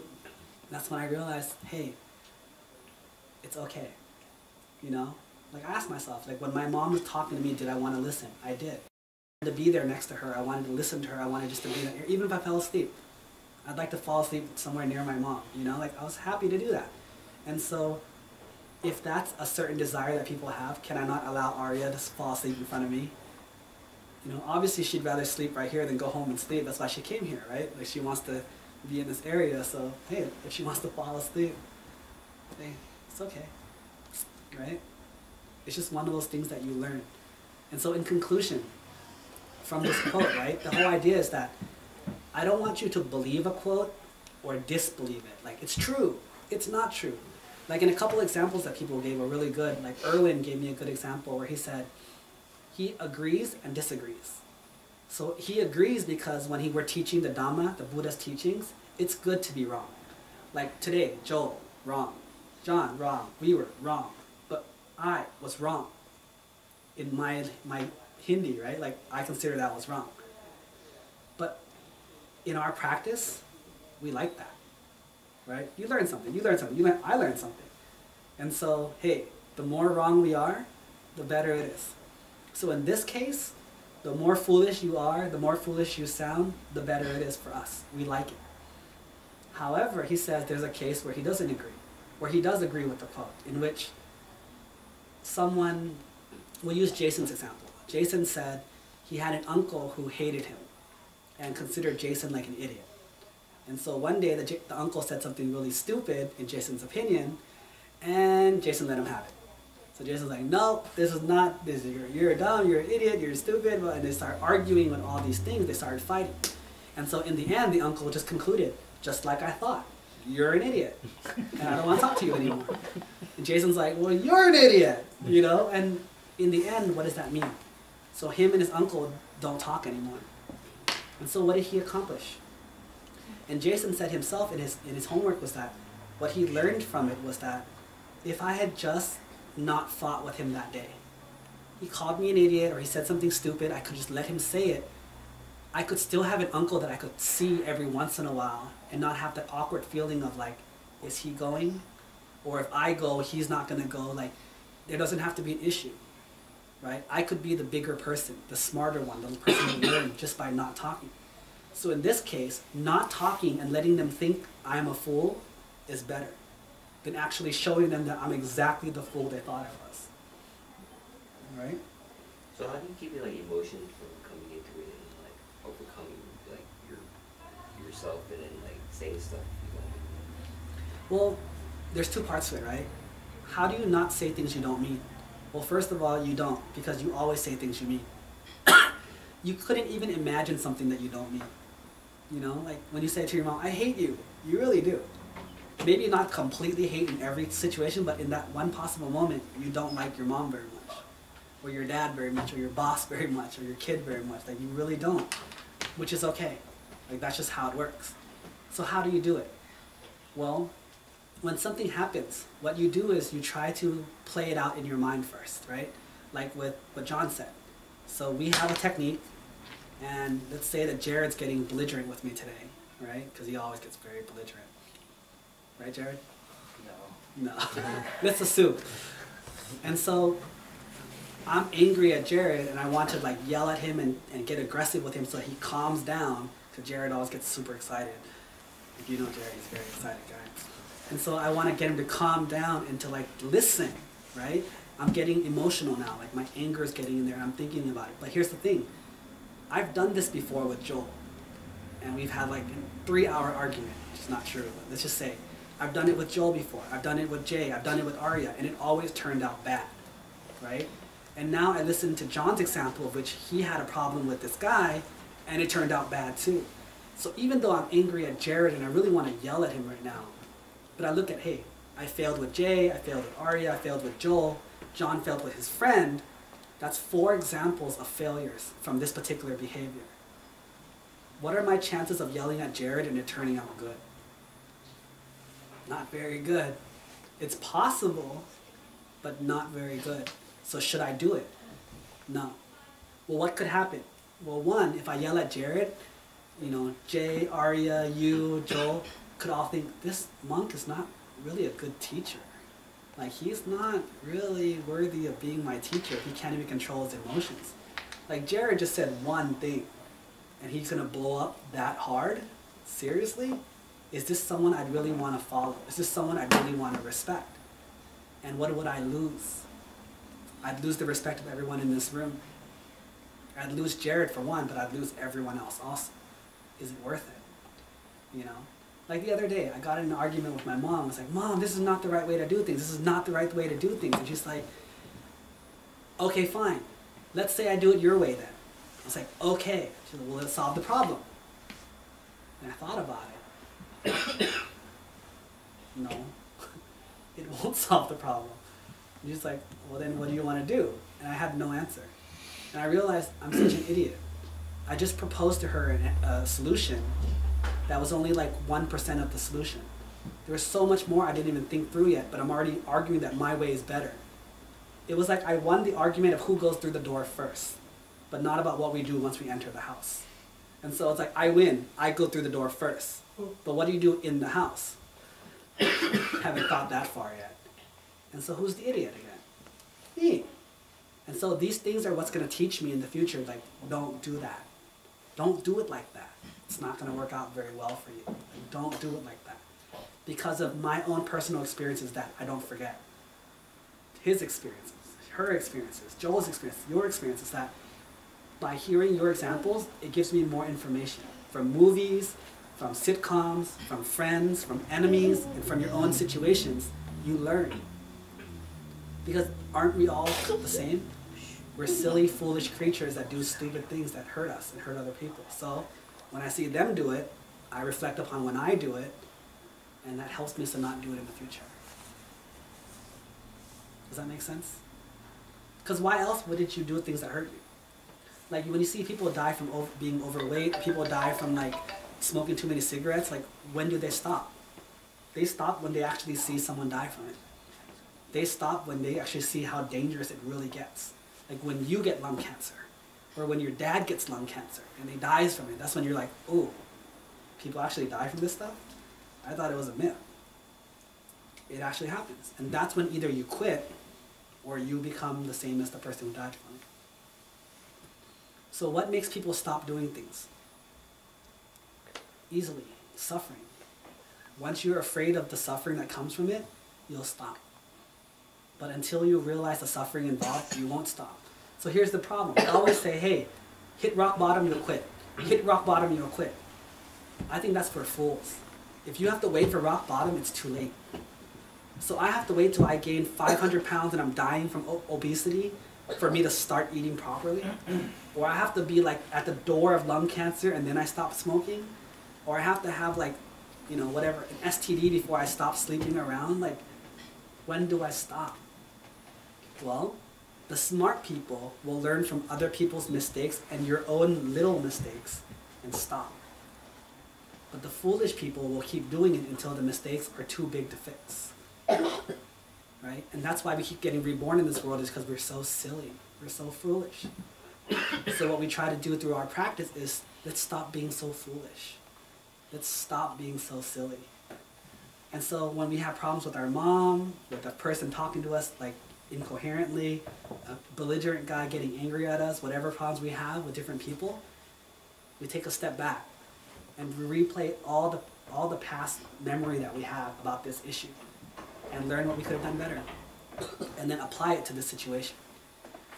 that's when I realized, hey, it's okay, you know? Like I asked myself, like when my mom was talking to me, did I want to listen? I did. To be there next to her, I wanted to listen to her, I wanted just to be there. Even if I fell asleep, I'd like to fall asleep somewhere near my mom, you know? Like I was happy to do that. And so if that's a certain desire that people have, can I not allow Arya to fall asleep in front of me? You know, obviously she'd rather sleep right here than go home and sleep. That's why she came here, right? Like she wants to be in this area, so hey, if she wants to fall asleep, hey, it's okay, right? It's just one of those things that you learn. And so in conclusion, from this quote, right, the whole idea is that I don't want you to believe a quote or disbelieve it. Like, it's true, it's not true. Like in a couple examples that people gave were really good. Like Erwin gave me a good example where he said, he agrees and disagrees. So he agrees because when he were teaching the Dhamma, the Buddha's teachings, it's good to be wrong. Like today, Joel, wrong. John, wrong. We were wrong. But I was wrong. In my Hindi, right? Like I consider that was wrong. But in our practice, we like that. Right? You learn something, I learned something. And so, hey, the more wrong we are, the better it is. So in this case, the more foolish you are, the more foolish you sound, the better it is for us. We like it. However, he says there's a case where he doesn't agree, where he does agree with the quote, in which someone, we'll use Jason's example. Jason said, he had an uncle who hated him and considered Jason like an idiot. And so one day the uncle said something really stupid in Jason's opinion, and Jason let him have it. So Jason's like, no, this is not, this is, you're dumb, you're an idiot, you're stupid, and they start arguing with all these things, they started fighting. And so in the end, the uncle just concluded, just like I thought, you're an idiot, and I don't want to talk to you anymore. And Jason's like, well, you're an idiot, you know? And in the end, what does that mean? So him and his uncle don't talk anymore. And so what did he accomplish? And Jason said himself in his homework was that what he learned from it was that if I had just not fought with him that day, he called me an idiot or he said something stupid, I could just let him say it. I could still have an uncle that I could see every once in a while and not have that awkward feeling of like, is he going? Or if I go, he's not gonna go. Like, there doesn't have to be an issue, right? I could be the bigger person, the smarter one, the person who learned just by not talking. So in this case, not talking and letting them think I'm a fool is better than actually showing them that I'm exactly the fool they thought I was, right? So how do you keep your like emotions from coming into it and like overcoming like yourself and then like saying stuff you don't mean? Well, there's two parts to it, right? How do you not say things you don't mean? Well, first of all, you don't, because you always say things you mean. You couldn't even imagine something that you don't mean. You know, like when you say to your mom, I hate you, you really do. Maybe not completely hate in every situation, but in that one possible moment, you don't like your mom very much, or your dad very much, or your boss very much, or your kid very much. Like you really don't, which is okay. Like that's just how it works. So how do you do it? Well, when something happens, what you do is you try to play it out in your mind first, right? Like with what John said. So we have a technique, and let's say that Jared's getting belligerent with me today, right? Because he always gets very belligerent. Right, Jared? No. No. Let's assume. And so I'm angry at Jared, and I want to like yell at him and get aggressive with him so he calms down, because Jared always gets super excited. If you know Jared, he's a very excited guy. And so I want to get him to calm down and to like listen, right? I'm getting emotional now, like my anger is getting in there and I'm thinking about it. But here's the thing, I've done this before with Joel, and we've had like a 3-hour argument, which is not true, but let's just say, I've done it with Joel before, I've done it with Jay, I've done it with Arya, and it always turned out bad, right? And now I listened to John's example, of which he had a problem with this guy, and it turned out bad too. So even though I'm angry at Jared and I really want to yell at him right now, but I look at, hey, I failed with Jay, I failed with Arya, I failed with Joel, John failed with his friend. That's 4 examples of failures from this particular behavior. What are my chances of yelling at Jared and it turning out good? Not very good. It's possible, but not very good. So should I do it? No. Well, what could happen? Well, one, if I yell at Jared, you know, Jay, Arya, you, Joel, could all think, this monk is not really a good teacher. Like, he's not really worthy of being my teacher if he can't even control his emotions. Like, Jared just said one thing, and he's gonna blow up that hard? Seriously? Is this someone I'd really want to follow? Is this someone I really want to respect? And what would I lose? I'd lose the respect of everyone in this room. I'd lose Jared for one, but I'd lose everyone else also. Is it worth it? You know? Like the other day, I got in an argument with my mom. I was like, Mom, this is not the right way to do things. This is not the right way to do things. And she's like, okay, fine. Let's say I do it your way then. I was like, okay. She's like, well, let's solve the problem. And I thought about it. No, it won't solve the problem. And she's like, well, then what do you want to do? And I had no answer. And I realized I'm such an idiot. I just proposed to her a solution that was only like 1% of the solution. There was so much more I didn't even think through yet, but I'm already arguing that my way is better. It was like I won the argument of who goes through the door first, but not about what we do once we enter the house. And so it's like, I win, I go through the door first. But what do you do in the house? Haven't thought that far yet. And so who's the idiot again? Me. And so these things are what's going to teach me in the future, like, don't do that. Don't do it like that. It's not going to work out very well for you. Like, don't do it like that. Because of my own personal experiences that I don't forget. His experiences, her experiences, Joel's experiences, your experiences, that by hearing your examples, it gives me more information from movies, from sitcoms, from friends, from enemies, and from your own situations. You learn. Because aren't we all the same? We're silly, foolish creatures that do stupid things that hurt us and hurt other people. So when I see them do it, I reflect upon when I do it, and that helps me to not do it in the future. Does that make sense? Because why else wouldn't you do things that hurt you? Like when you see people die from being overweight, people die from like smoking too many cigarettes, like when do they stop? They stop when they actually see someone die from it. They stop when they actually see how dangerous it really gets. Like when you get lung cancer, or when your dad gets lung cancer and he dies from it, that's when you're like, oh, people actually die from this stuff? I thought it was a myth. It actually happens. And that's when either you quit or you become the same as the person who died from it. So what makes people stop doing things? Easily, suffering. Once you're afraid of the suffering that comes from it, you'll stop. But until you realize the suffering involved, you won't stop. So here's the problem. I always say, hey, hit rock bottom, you'll quit. Hit rock bottom, you'll quit. I think that's for fools. If you have to wait for rock bottom, it's too late. So I have to wait till I gain 500 pounds and I'm dying from obesity for me to start eating properly. Or I have to be like at the door of lung cancer and then I stop smoking. Or I have to have like, you know, whatever, an STD before I stop sleeping around. Like, when do I stop? Well, the smart people will learn from other people's mistakes and your own little mistakes and stop. But the foolish people will keep doing it until the mistakes are too big to fix. Right? And that's why we keep getting reborn in this world, is because we're so silly. We're so foolish. So what we try to do through our practice is, let's stop being so foolish. Let's stop being so silly. And so when we have problems with our mom, with a person talking to us like incoherently, a belligerent guy getting angry at us, whatever problems we have with different people, we take a step back and we replay all the past memory that we have about this issue and learn what we could have done better and then apply it to this situation.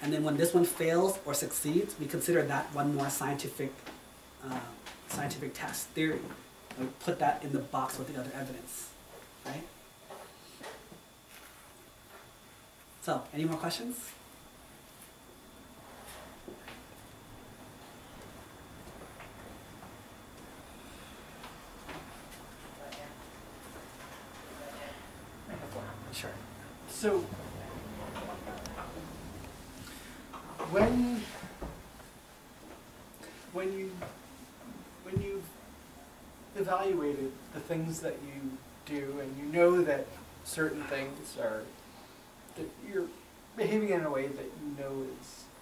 And then when this one fails or succeeds, we consider that one more scientific test, theory. And we put that in the box with the other evidence, right? So, any more questions? Sure. So, when you've evaluated the things that you do, and you know that certain things are, that you're behaving in a way that you know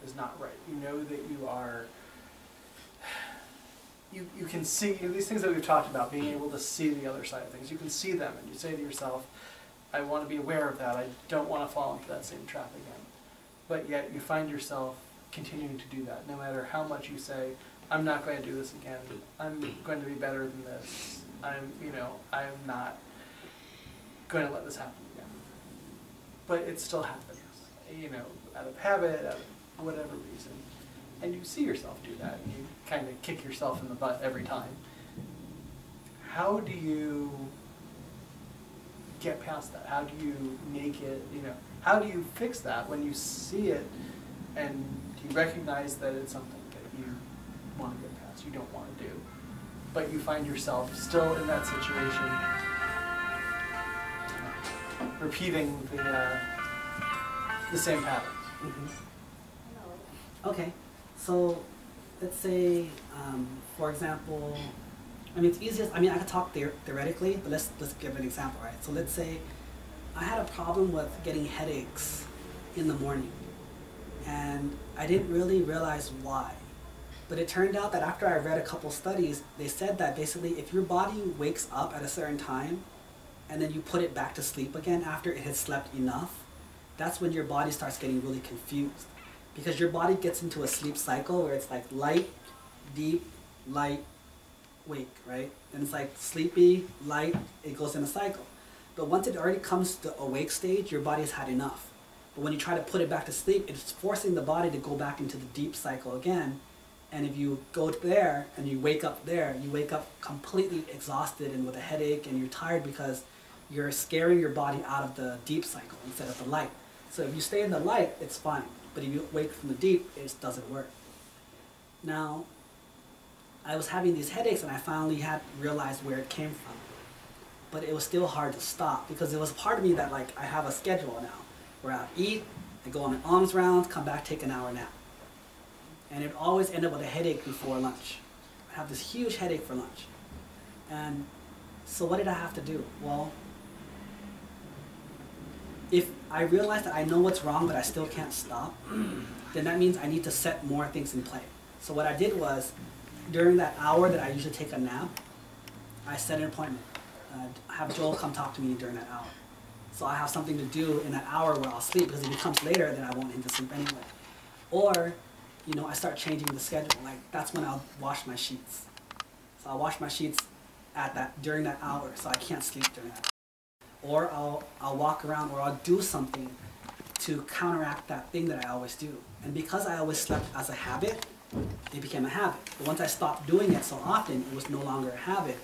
is not right. You know that you are, you can see these things that we've talked about, being able to see the other side of things. You can see them, and you say to yourself, I want to be aware of that. I don't want to fall into that same trap again. But yet you find yourself continuing to do that, no matter how much you say, I'm not going to do this again. I'm going to be better than this. I'm not going to let this happen again. But it still happens, out of habit, out of whatever reason. And you see yourself do that, and you kind of kick yourself in the butt every time. How do you get past that? How do you make it, how do you fix that when you see it and you recognize that it's something that you want to get past, you don't want to do, but you find yourself still in that situation, repeating the same pattern? Mm-hmm. Okay, so let's say, for example, it's easiest, I could talk theoretically, but let's give an example, right? So let's say I had a problem with getting headaches in the morning, and I didn't really realize why. But it turned out that after I read a couple studies, they said that basically if your body wakes up at a certain time, and then you put it back to sleep again after it has slept enough, that's when your body starts getting really confused. Because your body gets into a sleep cycle where it's like light, deep, light, wake, right? And it's like sleepy, light, it goes in a cycle. But once it already comes to the awake stage, your body's had enough. But when you try to put it back to sleep, it's forcing the body to go back into the deep cycle again. And if you go there and you wake up there, you wake up completely exhausted and with a headache, and you're tired because you're scaring your body out of the deep cycle instead of the light. So if you stay in the light, it's fine. But if you wake from the deep, it just doesn't work. Now, I was having these headaches, and I finally had realized where it came from. But it was still hard to stop, because it was part of me that, like, I have a schedule now where I eat, I go on my alms rounds, come back, take an hour nap. And it always ended with a headache before lunch. I have this huge headache for lunch. And so what did I have to do? Well, if I realize that I know what's wrong but I still can't stop, then that means I need to set more things in play. So what I did was, during that hour that I usually take a nap, I set an appointment. Have Joel come talk to me during that hour. So I have something to do in that hour where I'll sleep, because if it comes later, then I won't need to sleep anyway. Or, you know, I start changing the schedule. Like, that's when I'll wash my sheets. So I'll wash my sheets during that hour, so I can't sleep during that hour. Or I'll walk around, or I'll do something to counteract that thing that I always do. And because I always slept as a habit, it became a habit. But once I stopped doing it so often, it was no longer a habit.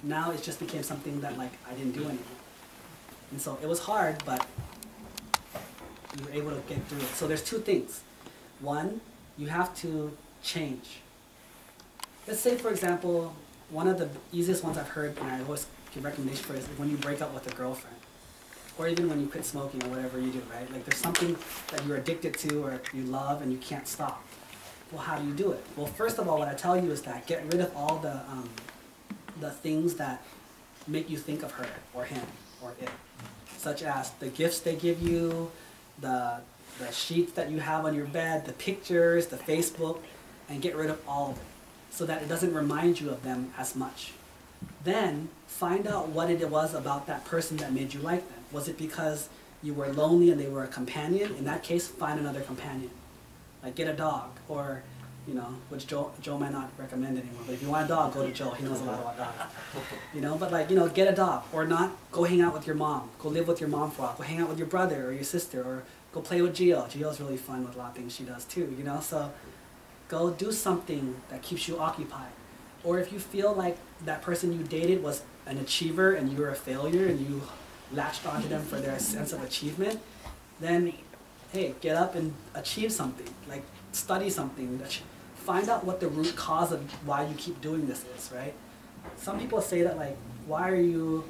Now it just became something that, like, I didn't do anymore. And so it was hard, but you were able to get through it. So there's two things. One, you have to change. Let's say, for example, one of the easiest ones I've heard, and I always give recommendation for, is when you break up with a girlfriend. Or even when you quit smoking, or whatever you do, right? Like, there's something that you're addicted to or you love and you can't stop. Well, how do you do it? Well, first of all, what I tell you is that get rid of all the things that make you think of her or him or it, such as the gifts they give you, the sheets that you have on your bed, the pictures, the Facebook, and get rid of all of it so that it doesn't remind you of them as much. Then find out what it was about that person that made you like them. Was it because you were lonely and they were a companion? In that case, find another companion. Like, get a dog, or, you know, which Joe might not recommend anymore, but if you want a dog, go to Joe. He knows a lot about dogs. You know, but, like, you know, get a dog, or not, go hang out with your mom. Go live with your mom for a while. Go hang out with your brother or your sister, or go play with Gio. Gio's really fun with a lot of things she does too, you know, so go do something that keeps you occupied. Or if you feel like that person you dated was an achiever and you were a failure and you latched onto them for their sense of achievement, then, hey, get up and achieve something. Like, study something. Find out what the root cause of why you keep doing this is, right? Some people say that, like, why are you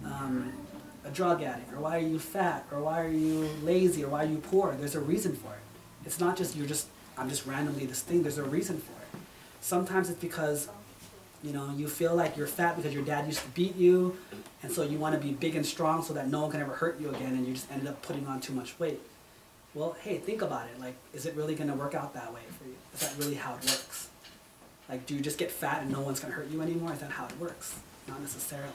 a drug addict, or why are you fat, or why are you lazy, or why are you poor? There's a reason for it. It's not just I'm just randomly this thing. There's a reason for it. Sometimes it's because, you know, you feel like you're fat because your dad used to beat you, and so you want to be big and strong so that no one can ever hurt you again, and you just ended up putting on too much weight. Well, hey, think about it. Like, is it really going to work out that way for you? Is that really how it works? Like, do you just get fat and no one's going to hurt you anymore? Is that how it works? Not necessarily.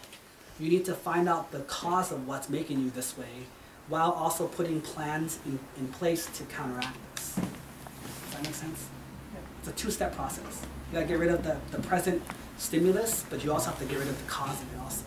You need to find out the cause of what's making you this way, while also putting plans in place to counteract this. Does that make sense? It's a two-step process. You got to get rid of the present stimulus, but you also have to get rid of the cause of it also.